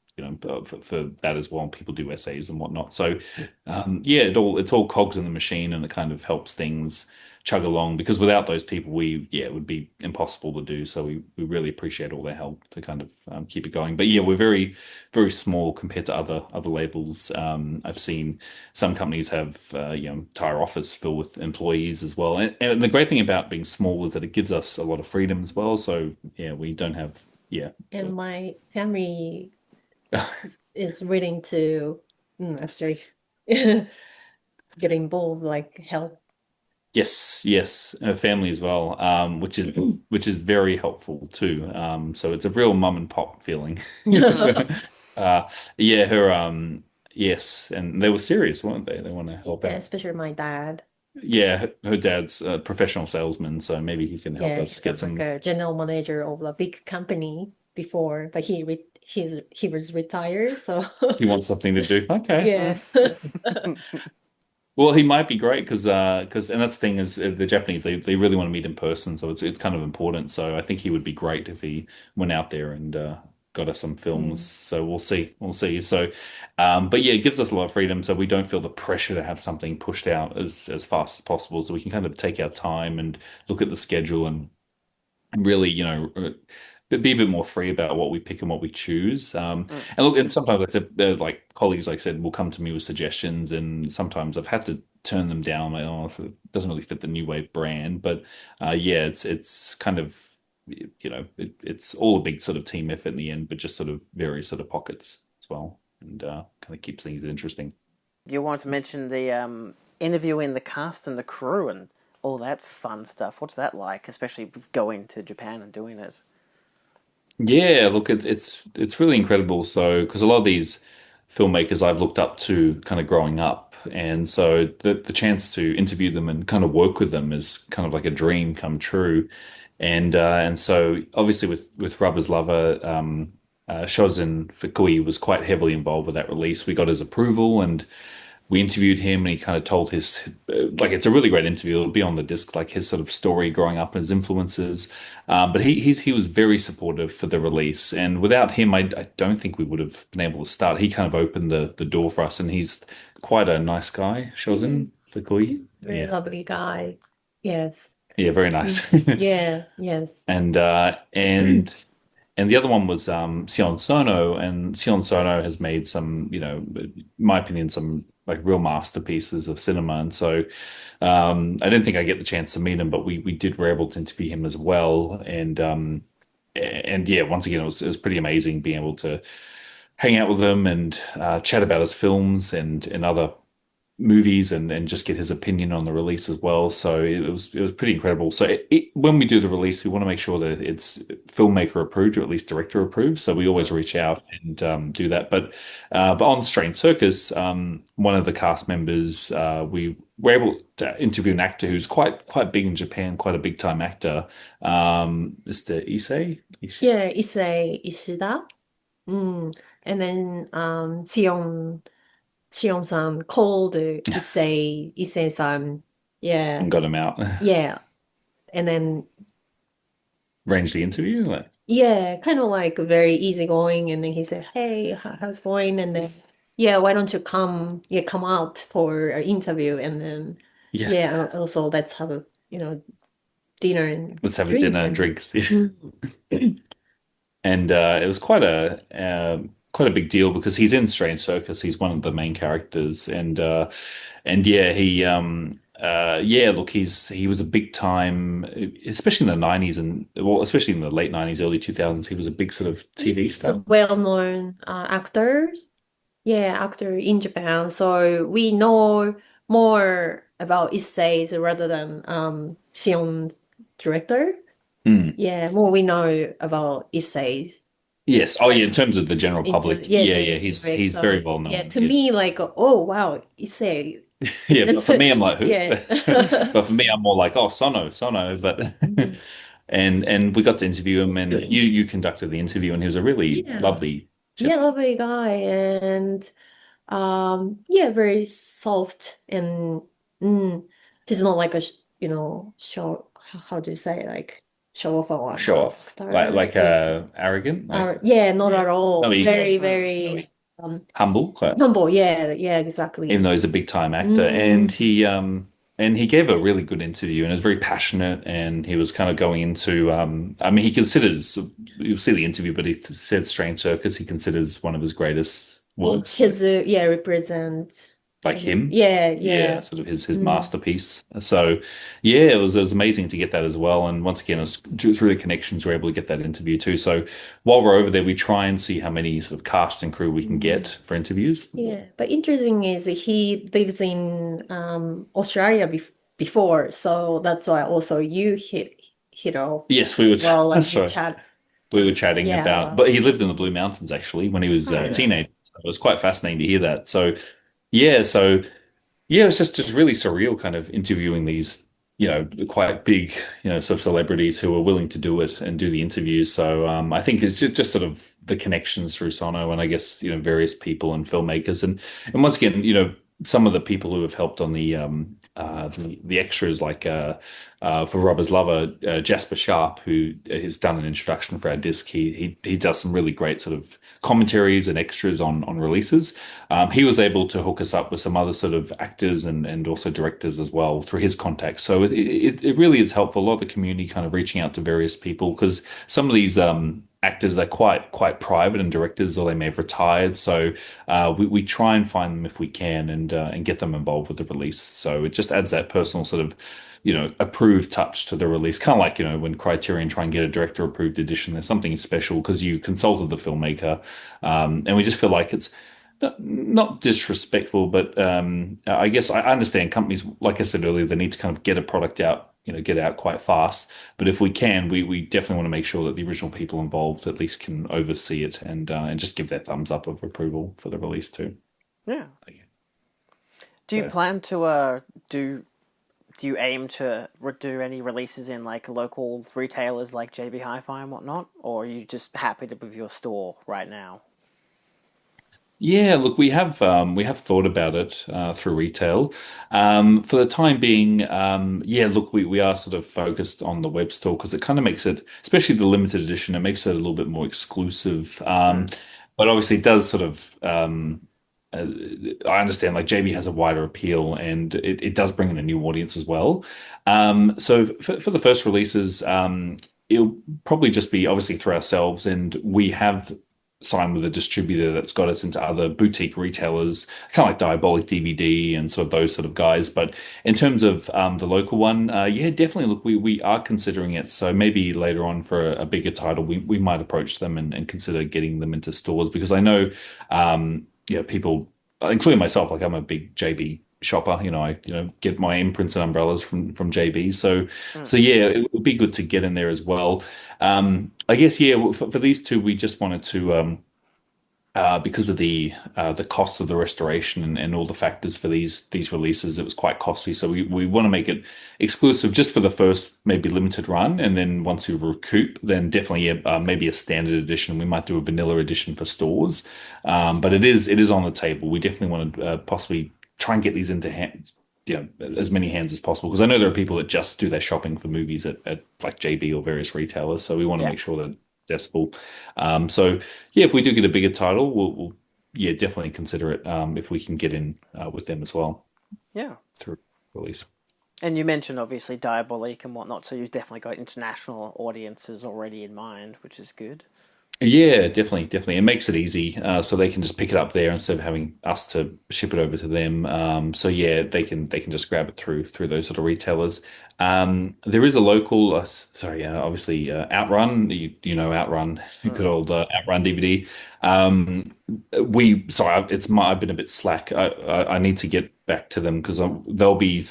for that as well. People do essays and whatnot. So yeah, it's all cogs in the machine, and it kind of helps things chug along because without those people, it would be impossible to do. So we really appreciate all their help to kind of keep it going. But yeah, we're very very small compared to other labels. I've seen some companies have entire office filled with employees as well. And the great thing about being small is that it gives us a lot of freedom as well. So yeah, we don't have yeah. And my family is willing to, I'm sorry, get involved, like help. Yes, yes, her family as well, which is very helpful too. So it's a real mum and pop feeling. Uh, yeah, her yes, and they were serious, weren't they? They want to help Yeah, out. especially my dad. Yeah, her dad's a professional salesman, so maybe he can help Yeah, us he get was like some. a general manager of a big company before, but he was retired, so He wants something to do. Okay. yeah. Well, he might be great because and that's the thing is the Japanese they really want to meet in person, so it's kind of important. So I think he would be great if he went out there and got us some films. Mm. So we'll see. So, but yeah, it gives us a lot of freedom, so we don't feel the pressure to have something pushed out as fast as possible. So we can kind of take our time and look at the schedule and really, be a bit more free about what we pick and what we choose. Mm. And look, and sometimes like like colleagues, like I said, will come to me with suggestions, and sometimes I've had to turn them down. Like, oh, if it doesn't really fit the New Wave brand, but yeah, it's kind of it's all a big sort of team effort in the end, but just sort of various sort of pockets as well, and kind of keeps things interesting. You want to mention the interviewing the cast and the crew and all that fun stuff. What's that like, especially going to Japan and doing it? Yeah, look, it's really incredible. So, because a lot of these filmmakers I've looked up to kind of growing up, and so the chance to interview them and kind of work with them is kind of like a dream come true. And so obviously with Rubber's Lover, Shozin Fukui was quite heavily involved with that release. We got his approval, and we interviewed him, and he kind of told his like it's a really great interview. It'll be on the disc, like his sort of story growing up and his influences. But he was very supportive for the release, and without him, I don't think we would have been able to start. He kind of opened the door for us, and he's quite a nice guy, Mm. Shozin Fukui. Very Yeah, lovely guy. Yes. yeah, very Mm. nice. Yeah, yes. And and the other one was Sion Sono, and Sion Sono has made some, in my opinion, some like real masterpieces of cinema. And so I didn't think I get the chance to meet him, but we were able to interview him as well. And yeah, once again, it was pretty amazing being able to hang out with him and chat about his films and other movies and just get his opinion on the release as well. So it was pretty incredible. So when we do the release, we want to make sure that it's filmmaker approved or at least director approved. So we always reach out and do that. But on Strange Circus, one of the cast members, we were able to interview an actor who's quite big in Japan, quite a big time actor, Mr. Issei. Yeah, Issei Ishida. Mm. And then Sion-san called Issei-san. Yeah. And got him out. Yeah. And then Arranged the interview. Like, yeah, kind of like very easygoing. And then he said, "Hey, how's it going?" And then yeah, why don't you come out for an interview? And then yeah, yeah, also let's have a dinner and let's have a drink dinner and and drinks. mm. And it was quite a big deal because he's in Strange Circus. He's one of the main characters, and yeah, yeah, look, he was a big time, especially in the 90s and well, especially in the late 90s, early 2000s. He was a big sort of TV He's a star. well-known actor. Yeah, actor in Japan. So we know more about essays rather than Sion's director. Mm. Yeah, more we know about essays. Yes. Oh, yeah. In terms of the general Into public, yeah, yeah, the yeah. public. He's very So well yeah, known. to Yeah. me, like, oh wow, essay. Yeah, but for me, I'm like, who? Yeah. But for me, I'm more like, oh, Sono. But Mhm. and we got to interview him, and you conducted the interview, and he was a really Yeah. lovely Yeah, chap. lovely guy and yeah, very soft and mm, he's not like a show how do you say like show off one Show off, character. like He's arrogant, like yeah, not at no, all. he Very, Mm. very humble, quite, humble. Yeah, yeah, even exactly. though he's a big time actor, Mm, and he gave a really good interview, and it was very passionate, and he was kind of going into I mean, he considers, you'll see the interview, but he said Strange Circus he considers one of his greatest works, his yeah, represent like him. yeah, Yeah, yeah. sort of his Mm, masterpiece. So yeah, it was amazing to get that as well. And once again, it was through the connections, we're able to get that interview too. So while we're over there, we try and see how many sort of cast and crew we can mm. get for interviews. Yeah, but interesting is he lives in Australia before, so that's why also you hit off Yes, we as would. well, like That's you right. chat. We were chatting Yeah, about, well, but he lived in the Blue Mountains actually when he was oh a yeah. teenager. It was quite fascinating to hear that. Yeah, so yeah, it's just really surreal kind of interviewing these, quite big, sort of celebrities who are willing to do it and do the interviews. So I think it's just sort of the connections through Sono and I guess, various people and filmmakers. And once again, some of the people who have helped on the extras, like for Robbers Lover, Jasper Sharp, who has done an introduction for our disc. He does some really great sort of commentaries and extras on releases. He was able to hook us up with some other sort of actors and also directors as well through his contacts. So it really is helpful. A lot of the community kind of reaching out to various people because some of these actors they're quite private and directors or they may have retired. So we try and find them if we can and get them involved with the release. So it just adds that personal sort of approved touch to the release. Kind of like, when Criterion try and get a director approved edition, there's something special because you consulted the filmmaker. And we just feel like it's not disrespectful, but I guess I understand companies, like I said earlier, they need to kind of get a product out, get out quite fast. But if we can, we definitely want to make sure that the original people involved at least can oversee it and just give their thumbs up of approval for the release too. Yeah. Do you So. plan to do? Do you aim to do any releases in like local retailers like JB Hi-Fi and whatnot, or are you just happy to with your store right now? Yeah, look, we have thought about it through retail. For the time being, yeah, look, we are sort of focused on the web store because it kind of makes it, especially the limited edition, it makes it a little bit more exclusive. Mm. But obviously, it does sort of. Uh, I understand, like JB has a wider appeal, and it does bring in a new audience as well. So for the first releases, it'll probably just be obviously through ourselves, and we have signed with a distributor that's got us into other boutique retailers, kind of like Diabolic DVD and sort of those sort of guys. But in terms of the local one, yeah, definitely. Look, we are considering it. So maybe later on for a bigger title, we might approach them and consider getting them into stores because I know, yeah, people, including myself, like I'm a big JB shopper. I get my imprints and umbrellas from JB. So Mm. yeah, it would be good to get in there as well. I guess yeah, for these two, we just wanted to because of the cost of the restoration and all the factors for these releases, it was quite costly. So we want to make it exclusive just for the first maybe limited run, and then once we recoup, then definitely maybe a standard edition. We might do a vanilla edition for stores, but it is on the table. We definitely want to possibly try and get these into hands. As many hands as possible because I know there are people that just do their shopping for movies at like JB or various retailers. So we want to Yeah. make sure that it's accessible. So yeah, if we do get a bigger title, we'll yeah definitely consider it if we can get in with them as well Yeah. through release. And you mentioned obviously Diabolique and whatnot, so you've definitely got international audiences already in mind, which is good. Yeah, definitely, definitely. It makes it easy, so they can just pick it up there instead of having us to ship it over to them. So yeah, they can just grab it through those sort of retailers. There is a local, sorry, obviously Outrun. You know Outrun, good Mm. old Outrun DVD. Um, we sorry, I've been a bit slack. I need to get back to them because they'll be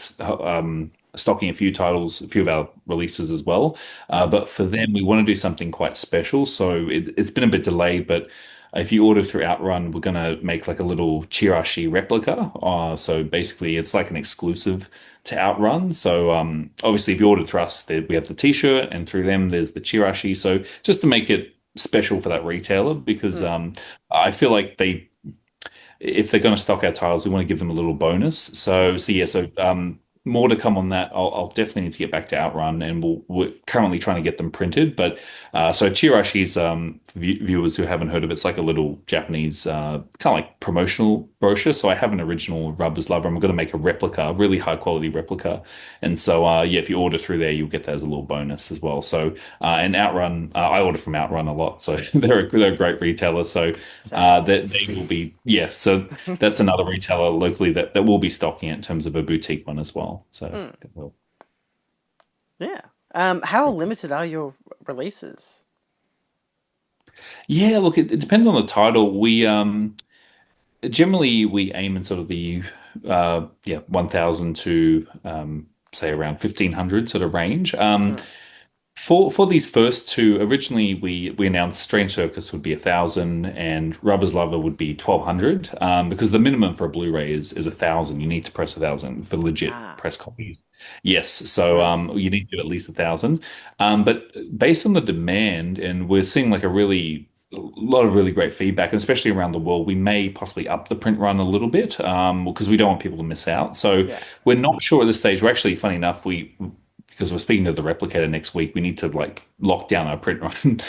stocking a few titles, a few of our releases as well. Mm. But for them, we want to do something quite special. So it's been a bit delayed, but if you order through Outrun, we're going to make like a little Chirashi replica. So basically, it's like an exclusive to Outrun. So obviously, if you order through us, we have the T-shirt, and through them, there's the Chirashi. So just to make it special for that retailer, because Mm. I feel like if they're going to stock our tiles, we want to give them a little bonus. So yeah, more to come on that. I'll definitely need to get back to Outrun, and we're currently trying to get them printed. But so Chirashi's for viewers who haven't heard of it, it's like a little Japanese kind of like promotional brochure. So I have an original Rubber's Lover. I'm going to make a replica, a really high quality replica. And so yeah, if you order through there, you'll get that as a little bonus as well. So and Outrun, I order from Outrun a lot, so they're a great retailer. So Same. that they will be, yeah. So that's another retailer locally that will be stocking it in terms of a boutique one as well. So Mm. well, Yeah. How limited are your releases? yeah, look, it depends on the title. We generally we aim in sort of the 1,000 to say around 1,500 sort of range. Mm. For these first two, originally we announced Strange Circus would be 1,000 and Rubber's Lover would be 1,200. Because the minimum for a Blu-ray is 1,000. You need to press 1,000 for legit Ah, press copies. Yes, so right. you need to do at least 1,000. But based on the demand, and we're seeing like a lot of really great feedback, and especially around the world, we may possibly up the print run a little bit because we don't want people to miss out. So Yeah. we're not sure at this stage. We're actually, funny enough, we because we're speaking to the replicator next week, we need to like lock down our print run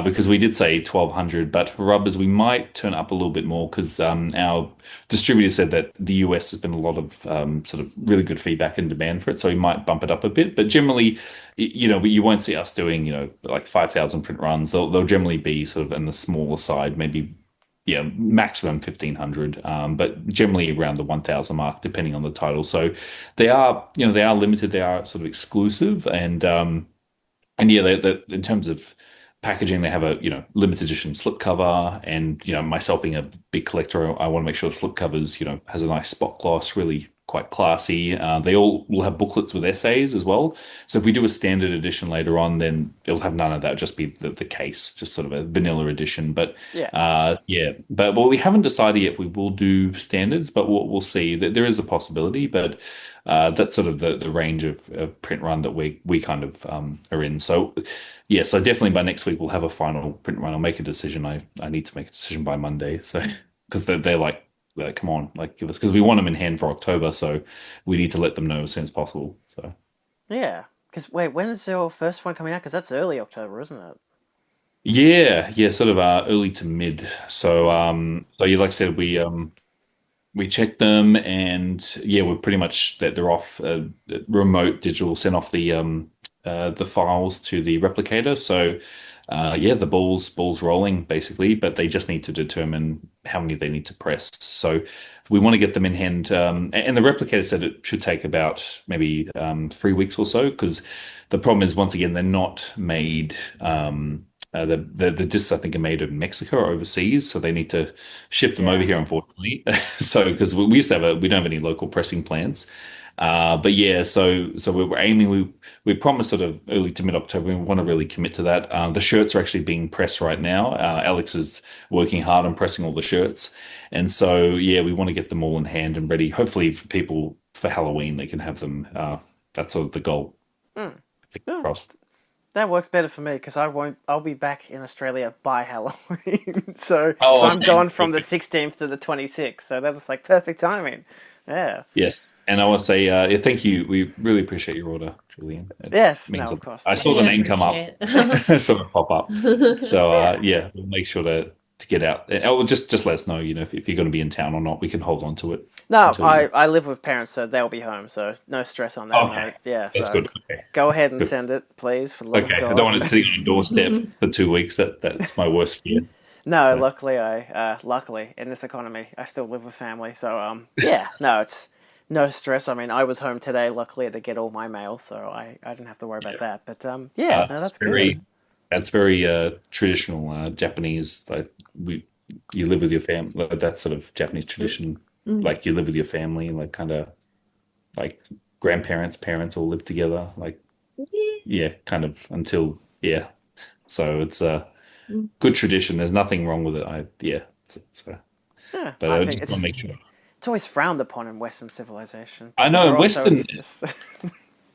because we did say 1,200, but for rubbers we might turn up a little bit more because our distributor said that the US has been a lot of sort of really good feedback and demand for it, so we might bump it up a bit. But generally, you won't see us doing like 5,000 print runs. They'll generally be sort of in the smaller side, maybe yeah, maximum 1,500, but generally around the 1,000 mark, depending on the title. So they are limited, they are sort of exclusive, and yeah, in terms of packaging, they have a limited edition slipcover, and myself being a big collector, I want to make sure the slipcovers has a nice spot gloss, really quite classy. They all will have booklets with essays as well. So if we do a standard edition later on, then it'll have none of that. It'll just be the case, just sort of a vanilla edition. But Yeah. yeah, but well, we haven't decided yet if we will do standards, but we'll see. That there is a possibility, but that's sort of the range of print run that we kind of are in. So yeah, so definitely by next week we'll have a final print run. I'll make a decision. I need to make a decision by Monday. So because they're like, come on, like give us because we want them in hand for October, so we need to let them know as soon as possible. So Yeah. Because wait, when is your first one coming out? Because that's early October, isn't it? yeah, yeah, sort of early to mid. So Mm. yeah, like I said, we checked them, and yeah, we're pretty much that they're off remote digital, sent off the files to the replicator. So yeah, the ball's rolling basically, but they just need to determine how many they need to press. So we want to get them in hand, and the replicator said it should take about maybe 3 weeks or so, because the problem is once again they're not made. The discs I think are made in Mexico or overseas, so they need to ship them over Yeah. here, unfortunately. So because we used to we don't have any local pressing plants, but yeah, so we're aiming. We promised sort of early to mid October. We want to really commit to that. The shirts are actually being pressed right now. Alex is working hard on pressing all the shirts, and so yeah, we want to get them all in hand and ready. Hopefully, for people for Halloween, they can have them. That's sort of the goal. Mm. Fingers Yeah, crossed. that works better for me because I won't. I'll be back in Australia by Halloween. So, because Oh, I'm okay. gone from the 16th to the 26th. So that was like perfect timing. Yeah. Yes. And I want to say, yeah, thank you. We really appreciate your order, Julian. It Yes. No, means a of lot. court. I Thank saw the Yeah, you. name come up, appreciate it. sort of pop up. So Yeah. yeah, we'll make sure to get out. Oh, just let us know, if you're going to be in town or not. We can hold on to it No, until you. I live with parents, so they'll be home, so no stress on that Okay, note. Yeah, that's so good. Okay, go ahead that's and good. send it, please, for the love of Okay, I don't God. want it sitting on your doorstep for 2 weeks. That's my worst fear. No, So, luckily in this economy, I still live with family, so yeah, no, it's no stress. I mean, I was home today, luckily, to get all my mail, so I didn't have to worry about yeah, that. But yeah, no, it's that's good. very that's very traditional Japanese. Like we, you live with your family. Like, that's sort of Japanese tradition. Mm. Like you live with your family, like kind of like grandparents, parents all live together. Like yeah, kind of until yeah. So it's a Mm. good tradition. There's nothing wrong with it. Yeah, But I I think just want to make sure. it's always frowned upon in Western civilization, I but know here in also Western. it's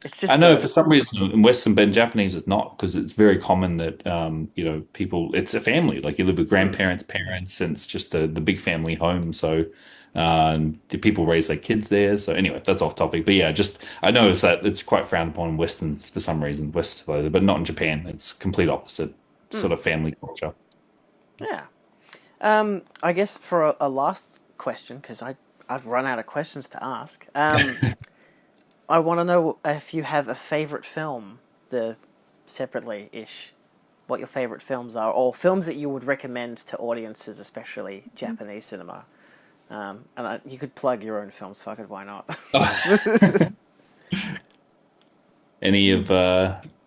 it's I just know a for some reason in Western Ben Japanese it's not because it's very common that people it's a family like you live with mm, grandparents, parents, and it's just the big family home. So the people raise their kids there. So anyway, that's off topic. But yeah, just I know it's quite frowned upon in Westerns for some reason, Western, but not in Japan. It's complete opposite mm, sort of family culture. yeah. I guess for a last question, because I've run out of questions to ask. I want to know if you have a favorite film, the separately ish, what your favorite films are, or films that you would recommend to audiences, especially Japanese cinema. You could plug your own films. Fuck it, why not? Any of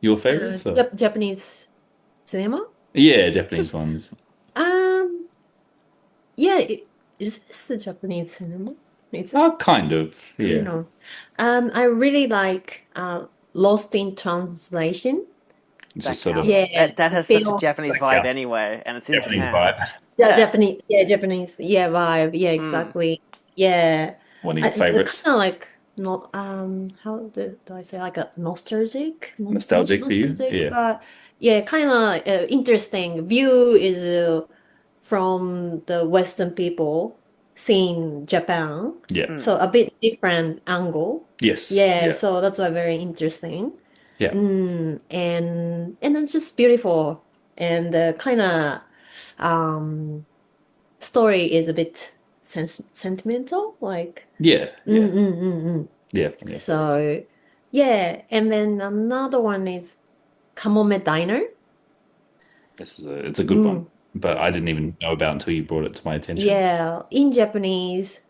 your favorites? Or? Japanese cinema? Yeah, Japanese Just ones. Um, yeah, is this the Japanese cinema? Is it? Oh, kind of. Kind Yeah. of. I really like Lost in Translation. Just that sort of counts. Yeah, That the has such a film, Japanese like vibe anyway, and it's in Japanese Japan. vibe. Yeah. Japanese, yeah, vibe, yeah, Mm. exactly, yeah. One of your Kind favorites. of like not how do I say like a nostalgic, not Nostalgic for you? nostalgic, Yeah. but yeah, kind of interesting view is from the Western people seeing Japan, Yeah. Mm. so a bit different angle. Yes. Yeah, Yeah. so that's why very interesting. Yeah. And it's just beautiful and kind of um story is a bit sentimental, like Yeah. mm, Yeah. mm, mm, mm. Yeah. Yeah. So yeah, and then another one is Kamome Diner. It's a good one. Mm, But I didn't even know about until you brought it to my attention. yeah, in Japanese,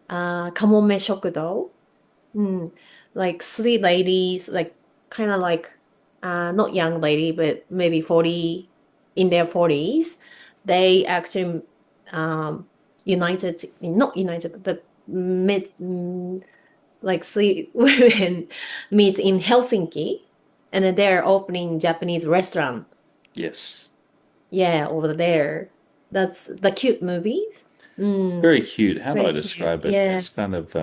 Kamome Shokudo. Mm, like three ladies, like kind of like not young lady, but maybe 40 in their 40s. They actually not united, but like three women meet in Helsinki, and then they're opening Japanese restaurant. Yes. Yeah, over there. That's the cute movies. Mm, Very cute. How do I very cute. describe it? Yeah, It's kind of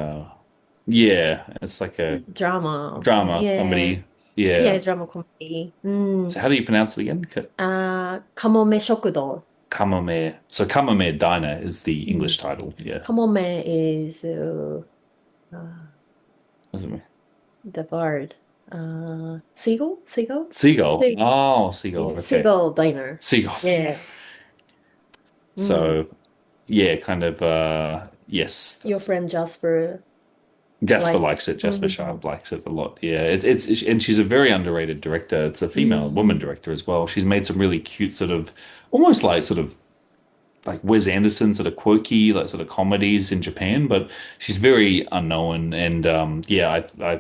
yeah, it's like a drama. drama, Yeah, comedy. yeah, Yeah. drama comedy. So how do you pronounce it again? Kamome Shokudo. Kamame. So Kamame Diner is the Mm. English title. Yeah. Kamome is uh, Wasn't it? the bird. Seagull? Seagull? Seagull. Seagull. Oh, seagull. Yeah, Okay. seagull diner. Seagull. Yeah. Mm. So yeah, kind of yes, Your that's friend Jasper Jasper like. likes it. Jasper Mhm. Sharp likes it a lot. Yeah, and she's a very underrated director. It's a female woman Mm. director as well. She's made some really cute sort of almost like sort of like Wes Anderson sort of quirky like sort of comedies in Japan, but she's very unknown. And yeah, I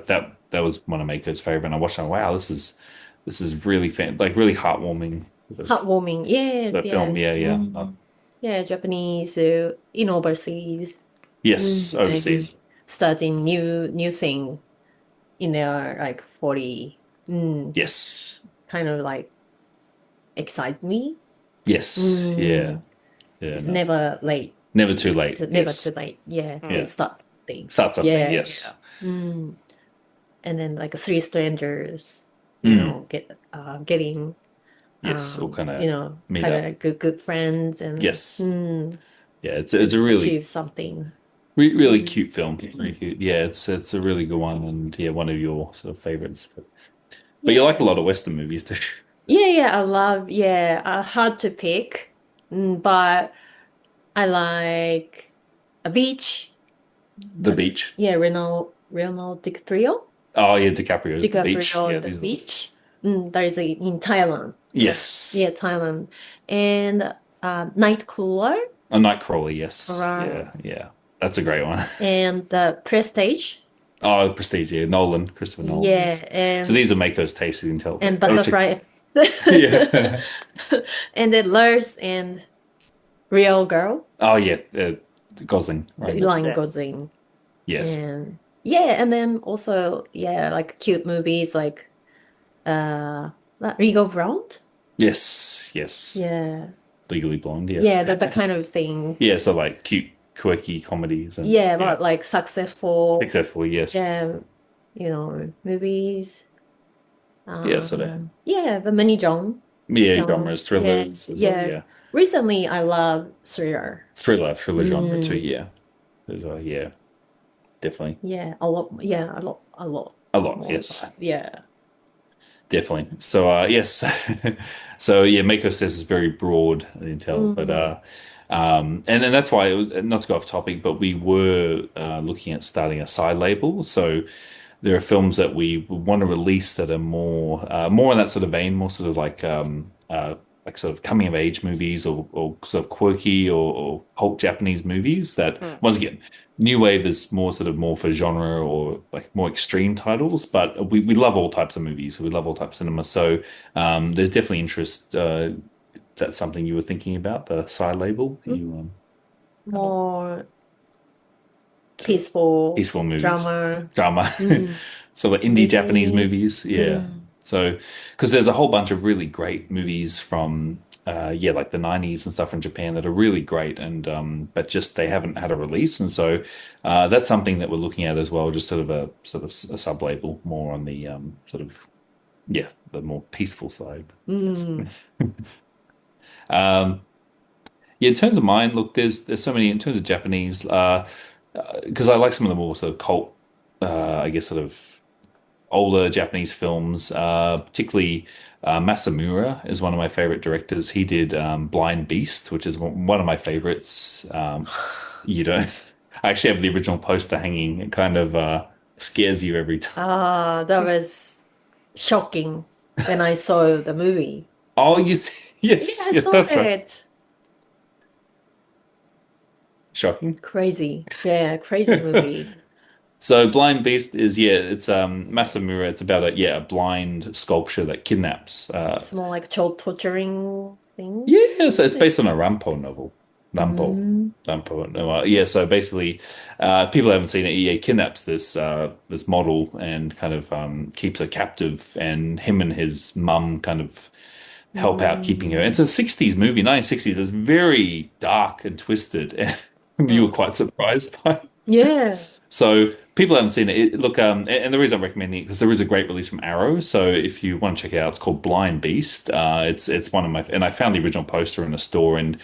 that was one of Maiko's favorite. And I watched it. Wow, this is really like really heartwarming Heartwarming. Yes, sort of film. yes. Yeah, yeah. Yeah, Japanese in overseas. Yes, Maybe overseas. starting new thing in their like 40. Yes. Kind of like excite me. Yes. Yeah. Mm. Yeah. It's No. never late. Never too late. It's never Yes. too late. Yeah, Yeah. to start something. Start something. Yeah. Yes. Mm. And then like three strangers, Mm. getting Yes. All kind of meet kind up. of good friends and Yes. Yeah. It's to a really achieve something. really Mm. cute film. Very cute. Yeah. It's a really good one, and yeah, one of your sort of favorites. But you like a Yeah. lot of Western movies too. Yeah, I love, hard to pick. But I like a beach. The beach. Yeah, Renault DiCaprio. Oh yeah, DiCaprio's the beach. DiCaprio Yeah, in the these are the beach. That is in Thailand. yes. Yeah, Thailand. And Nightcrawler. A Nightcrawler, yes. Right. Yeah, yeah. That's a great one. And the Prestige. Oh, Prestige, yeah. Nolan, Christopher Nolan, Yeah, yes. So these are Mako's tastes, you can tell. and Oh, check. Butterfly. Yeah. And then Lurs and Real Girl, Oh yeah, Gosling, the right? Line Yes. Gosling. Yes. And yeah, and then also, yeah, like cute movies like uh Regal Blonde. Yes, yes. Yeah. Legally Blonde, yes. Yeah, the kind of things. Yeah, so like cute, quirky comedies and Yeah, yeah, but like successful, successful, yes. yeah, movies. Yeah, sort of. Yeah, the many Yeah, genre. genres, Yeah, thrillers as well, yeah. yeah. Recently, I love thriller. Thriller genre too, Mm, yeah. As well, yeah, definitely. yeah, a lot. Yeah, a lot A lot, more. yes. Yeah. Definitely. So yes. So yeah, Mako says it's very broad intel, but Mm, and then that's why not to go off topic, but we were looking at starting a side label. So there are films that we want to release that are more in that sort of vein, more sort of like sort of coming of age movies or sort of quirky or cult Japanese movies that Mm. once again New Wave is more sort of more for genre or like more extreme titles, but we love all types of movies. We love all types of cinema. So there's definitely interest. That's something you were thinking about, the side label. You more peaceful peaceful movies, drama. drama. Mm, So like indie Japanese movies. movies, yeah. Mm, So because there's a whole bunch of really great movies from yeah, like the 90s and stuff from Japan that are really great and but just they haven't had a release. And so that's something that we're looking at as well, just sort of a sub-label more on the sort of yeah, the more peaceful side, I guess. mm, Um yeah, in terms of mine, look, there's so many in terms of Japanese, because I like some of the more sort of cult, I guess sort of older Japanese films, particularly Masamura is one of my favorite directors. He did Blind Beast, which is one of my favorites. You don't, I actually have the original poster hanging. It kind of scares you every time. that was shocking when I saw the movie. Oh, Yeah, yes, I yeah, saw that's right. it. Shocking. Crazy. Yeah, crazy movie. So Blind Beast is yeah, it's Masamura. It's about a blind sculpture that kidnaps It's more like child torturing thing. yeah, so it's based on a Rampo novel. Rampo. Mm, Rampo. No, yeah, so basically people haven't seen it. He kidnaps this model and kind of keeps her captive and him and his mum kind of help out keeping her. mm. It's a 60s movie, 1960s. It's very dark and twisted and you were Mm. quite surprised by it. Yeah. So people haven't seen it. Look, and the reason I'm recommending it because there is a great release from Arrow. So if you want to check it out, it's called Blind Beast. It's one of my and I found the original poster in a store, and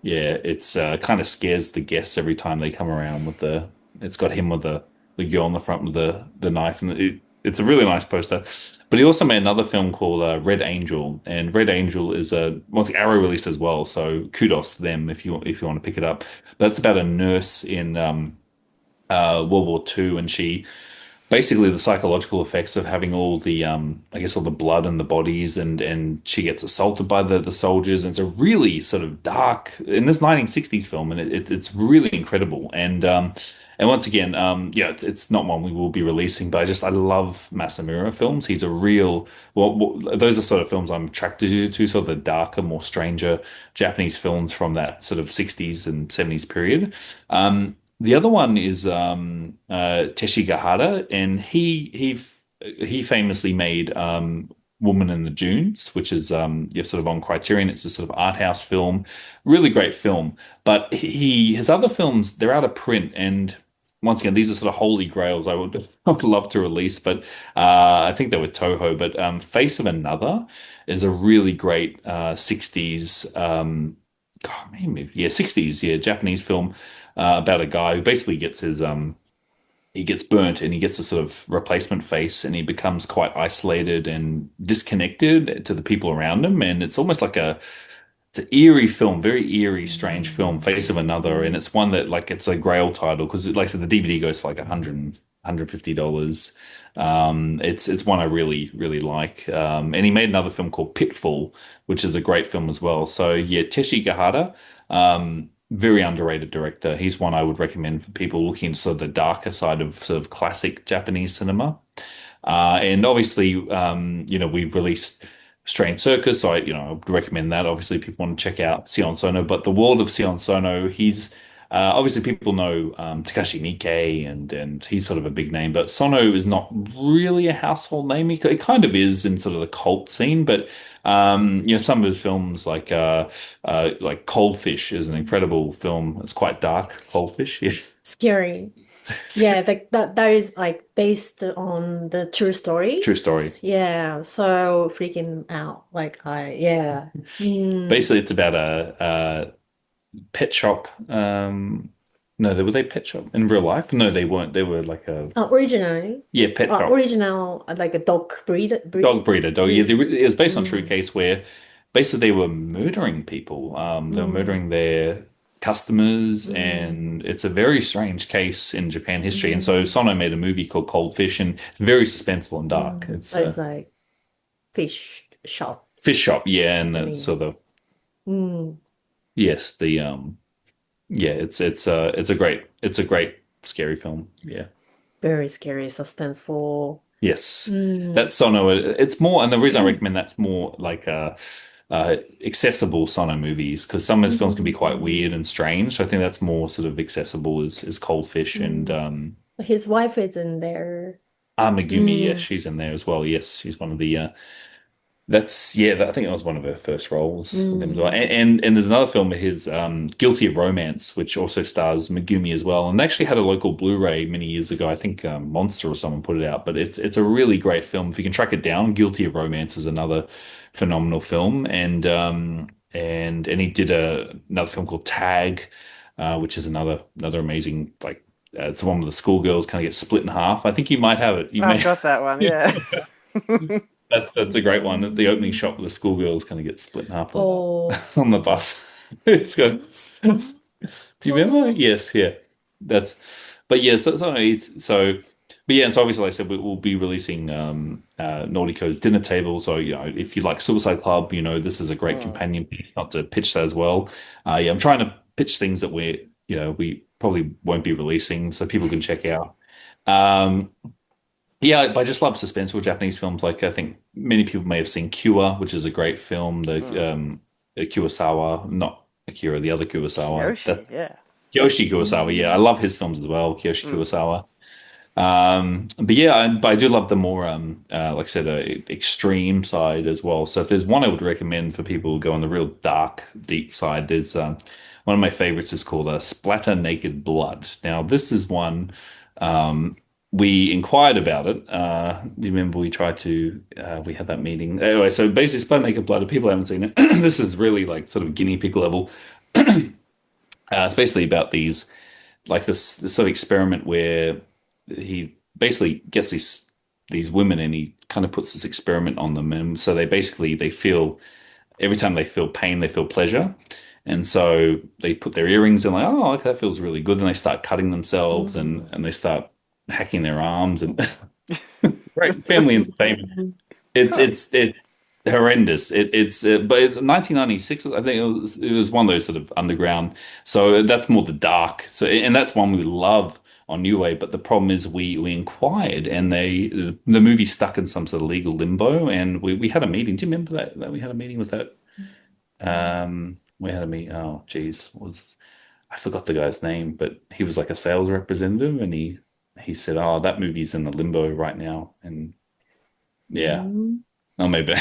yeah, it's kind of scares the guests every time they come around with the. It's got him with the girl in the front with the knife, and it's a really nice poster. But he also made another film called Red Angel, and Red Angel is a once Arrow released as well. So kudos to them if you want to pick it up. But it's about a nurse in World War II, and she basically the psychological effects of having all the I guess all the blood in the bodies, and she gets assaulted by the soldiers, and it's a really sort of dark in this 1960s film, and it's really incredible. And once again, yeah, it's not one we will be releasing, but I love Masamura films. He's a real those are sort of films I'm attracted to, sort of the darker, more stranger Japanese films from that sort of 60s and 70s period. The other one is Teshi Gahara, and he famously made Woman in the Dunes, which is yeah, sort of on Criterion. It's a sort of art house film, really great film. But his other films they're out of print, and once again these are sort of holy grails I would love to release, but I think they were Toho. But Face of Another is a really great 60s God, maybe yeah 60s yeah Japanese film about a guy who basically gets his he gets burnt and he gets a sort of replacement face and he becomes quite isolated and disconnected to the people around him, and it's almost like It's an eerie film, very eerie, strange film, Mm. Face of Another, and it's one that like it's a Grail title because like I said, the DVD goes for like 150. It's one I really like. And he made another film called Pitfall, which is a great film as well. So yeah, Teshi Gahara, very underrated director. He's one I would recommend for people looking into sort of the darker side of sort of classic Japanese cinema. And obviously, we've released Strange Circus, so I would recommend that. Obviously, people want to check out Sion Sono, but the world of Sion Sono, he's obviously people know Takashi Miike, and he's sort of a big name, but Sono is not really a household name. It kind of is in sort of the cult scene, but some of his films like Coldfish is an incredible film. It's quite dark, Coldfish. Yeah. Scary. Yeah, that is like based on the true story. True story. Yeah, so freaking out. Like yeah. Mm. Basically, it's about a pet shop. No, were they pet shop in real life? No, they weren't. They were like a Originally, pet shop. original like a dog breed. Dog breeder. Dog. Yeah, it was based on a true Mm. case where basically they were murdering people. They were Mm. murdering their customers, Mm. and it's a very strange case in Japan history. And so Mm. Sono made a movie called Cold Fish, and it's very suspenseful and dark. Mm. It's So it's a like fish shop. fish shop, yeah, and I so mean, the mm. yes, the yeah, it's a great scary film. Yeah. Very scary, suspenseful. Yes, Mm. that's Sono. It's more, and the reason I recommend that's more like accessible Sono movies because some of his films can be quite Mm. weird and strange. So I think that's more sort of accessible as Cold Fish and Mm. His wife is in there. Megumi. Yes, Mm. she's in there as well. Yes, she's one of the that's yeah. I think that was one of her first roles with him as well. Mm. And there's another film of his, Guilty of Romance, which also stars Megumi as well. And they actually had a local Blu-ray many years ago. I think Monster or someone put it out. But it's a really great film if you can track it down. Guilty of Romance is another phenomenal film, and he did another film called Tag, which is another amazing like. It's the one where the schoolgirls kind of get split in half. I think you might have it. You I've may. got that one, yeah. That's a great one. The opening shot where the schoolgirls kind of get split in half Oh. on the bus. It's good. Do you remember? Yes, yeah. But yeah, but yeah, and so obviously, like I said, we'll be releasing Nautico's Dinner Table. So, if you like Suicide Club, this is a great Mm. companion piece, not to pitch that as well. Yeah, I'm trying to pitch things that we probably won't be releasing so people can check out. Um, yeah, but I just love suspenseful Japanese films. Like I think many people may have seen Cure, which is a great film. Mm. The Kurosawa, not Akira, the other Kurosawa. Yoshi, That's yeah. Kiyoshi Kurosawa. Yeah, I Mm. love his films as well. Kiyoshi Mm. Kurosawa. But yeah, but I do love the more, like I said, extreme side as well. So if there's one I would recommend for people who go on the real dark, deep side, there's one of my favorites is called Splatter Naked Blood. Now, this is one we inquired about it. Do you remember we had that meeting? Anyway, so basically, Splatter Naked Blood. If people haven't seen it, this is really like sort of guinea pig level. It's basically about this sort of experiment where he basically gets these women and he kind of puts this experiment on them, and so they feel every time they feel pain, they feel pleasure. And so they put their earrings in, like, oh, okay, that feels really good. Then they start cutting themselves Mm. and they start hacking their arms and great family entertainment. Huh. It's horrendous. But it's 1996. I think it was one of those sort of underground. So that's more the dark. So and that's one we love on New Wave. But the problem is we inquired and the movie stuck in some sort of legal limbo. And we had a meeting. Do you remember that we had a meeting with that? We had a meeting. Oh, geez, I forgot the guy's name, but he was like a sales representative, and he said, "Oh, that movie's in the limbo right now." And yeah. Mm. Oh, maybe.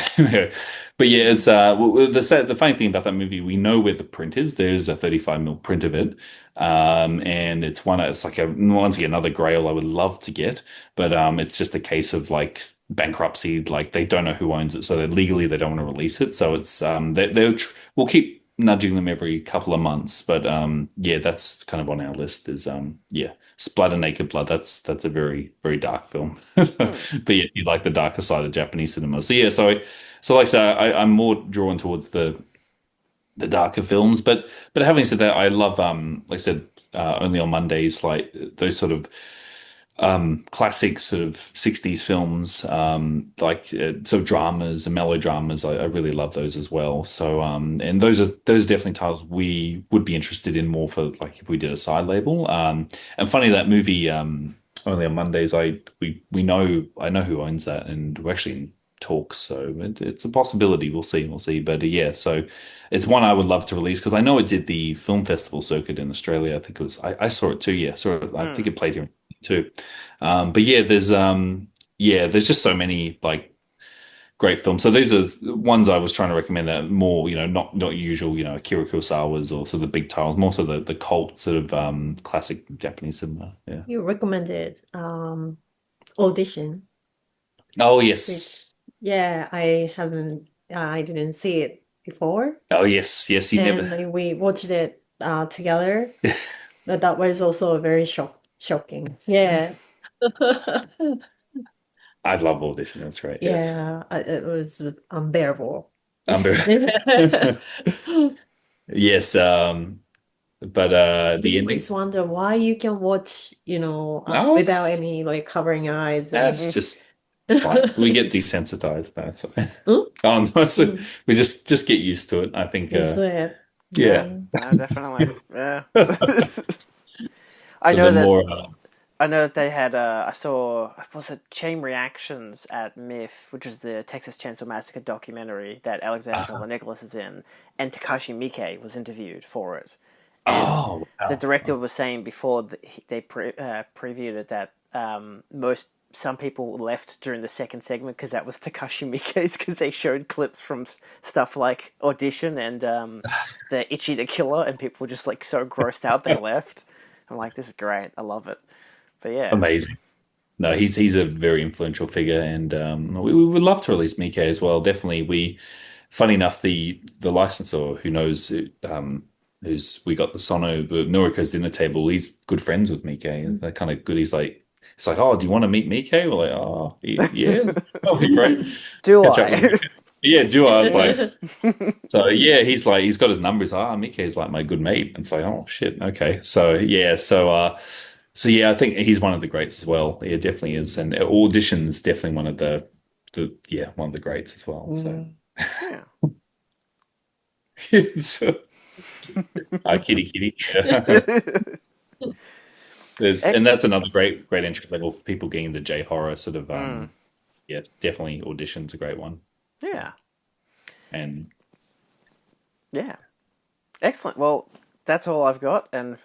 But yeah, it's the funny thing about that movie, we know where the print is. There's a 35 mil print of it. And it's like once again another grail I would love to get, but it's just a case of like bankruptcy, like they don't know who owns it, so legally they don't want to release it. So it's we'll keep nudging them every couple of months, but yeah, that's kind of on our list is yeah, Splatter Naked Blood. That's a very, very dark film. Hmm. But yeah, you like the darker side of Japanese cinema. So yeah, so like I say, I'm more drawn towards the the darker films. But having said that, I love like I said, Only on Mondays, like those sort of classic sort of 60s films, like sort of dramas and melodramas. I really love those as well. So and those are definitely titles we would be interested in more for like if we did a side label. And funny that movie Only on Mondays, we know I know who owns that, and we're actually in talks, so it's a possibility. We'll see. But yeah, so it's one I would love to release because I know it did the film festival circuit in Australia. I think it was I saw it too. Yeah, saw it. I think Mm. it played here too. But yeah, there's just so many like great films. So these are ones I was trying to recommend that more, not usual, Akira Kurosawa's or sort of the big titles, more so the cult sort of classic Japanese cinema. Yeah. You recommended Audition, Oh which yes. yeah, I didn't see it before, Oh yes, yes. You never. and like, we watched it together. But that was also very shocking. Yeah. I love Audition. That's right. Yes. Yeah, it was unbearable. Unbearable. Yes. But the You ending. always wonder why you can watch, No, without any like covering your eyes and that's just it's fine. We get desensitized. That's fine. Mm, No, so mm, we just get used to it. I think. used to it. Yeah. Yeah. No, definitely. Yeah. I So know the that more. I know that they had. I saw was it Chain Reactions at MIFF, which is the Texas Chainsaw Massacre documentary that Alexander Uh, Nicholas is in, and Takashi Miike was interviewed for it, and oh the wow. director was saying before they previewed it that some people left during the second segment because that was Takashi Miike's because they showed clips from stuff like Audition and the Itchy the Killer, and people were just like so grossed out they left. I'm like, this is great. I love it. But yeah. Amazing. No, he's a very influential figure, and we would love to release Mike as well. Definitely, funny enough, the licensor who knows who's we got the Sono, the Noriko's dinner table. He's good friends with Mike. And they're kind of good. It's like, oh, do you want to meet Mike? We're like, oh, yeah, that'll be great. Do Catch up with I? Mike. Yeah, do I like? So yeah, he's got his numbers. Mike is like my good mate. And so, oh shit, okay. So yeah, so yeah, I think he's one of the greats as well. Yeah, definitely is. And Audition's definitely one of the yeah, one of the greats as well. So, Yeah. so kitty kitty. Yeah. And Excellent. that's another great entry level for people getting the J horror sort of Mm. yeah, definitely Audition's a great one. Yeah. And Yeah. Excellent. Well, that's all I've got, and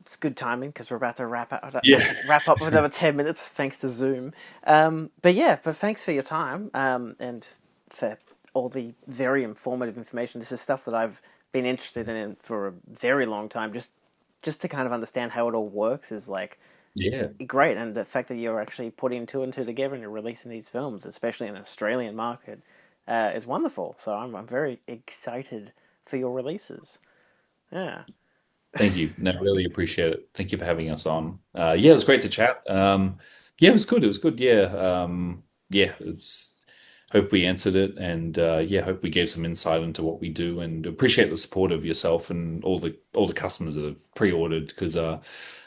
it's good timing because we're about to yeah, wrap up with another 10 minutes thanks to Zoom. But thanks for your time and for all the very informative information. This is stuff that I've been interested in for a very long time. Just to kind of understand how it all works is like yeah. great, and the fact that you're actually putting two and two together and you're releasing these films, especially in the Australian market, is wonderful. So I'm very excited for your releases. Yeah. Thank you. No, really appreciate it. Thank you for having us on. Yeah, it was great to chat. Yeah, it was good. It was good. Yeah. Yeah, it's hope we answered it and yeah, hope we gave some insight into what we do and appreciate the support of yourself and all the customers that have pre-ordered because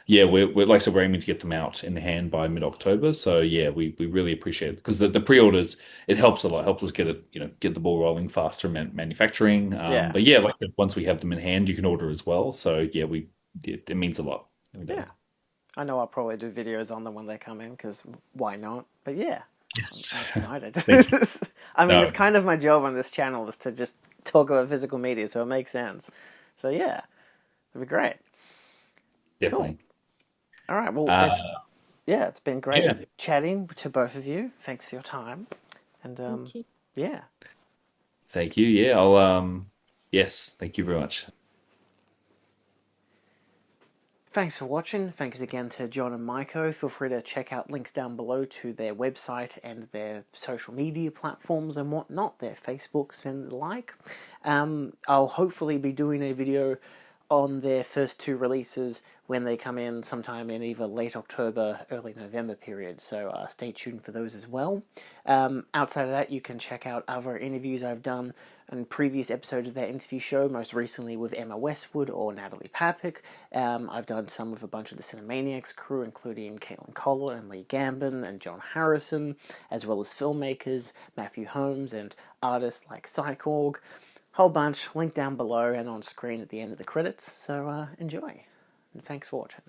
yeah, we're like I said, we're aiming to get them out in hand by mid-October. So yeah, we really appreciate it because the pre-orders it helps a lot, helps us get it, get the ball rolling faster in manufacturing. Yeah. But yeah, like once we have them in hand, you can order as well. So yeah, it means a lot. Yeah. I know I'll probably do videos on them when they come in because why not? But yeah, Yes. I'm excited. Thank you. I mean, it's No, kind of my job on this channel is to just talk about physical media, so it makes sense. So yeah, it'd be great. Cool. definitely. All right. Well, Uh, it's been great yeah. chatting to both of you. Thanks for your time. And Okay. yeah, Thank you. Yeah, I'll yes, thank you very much. thanks for watching. Thanks again to John and Maiko. Feel free to check out links down below to their website and their social media platforms and whatnot, their Facebooks and the like. I'll hopefully be doing a video on their first 2 releases when they come in sometime in either late October, early November period. So stay tuned for those as well. Outside of that, you can check out other interviews I've done in previous episodes of that interview show, most recently with Emma Westwood or Natalie Papik. I've done some with a bunch of the Cinemaniacs crew, including Caitlin Kohler and Lee Gambin and John Harrison, as well as filmmakers Matthew Holmes and artists like Cycorg. Whole bunch, link down below and on screen at the end of the credits. So enjoy, and thanks for watching.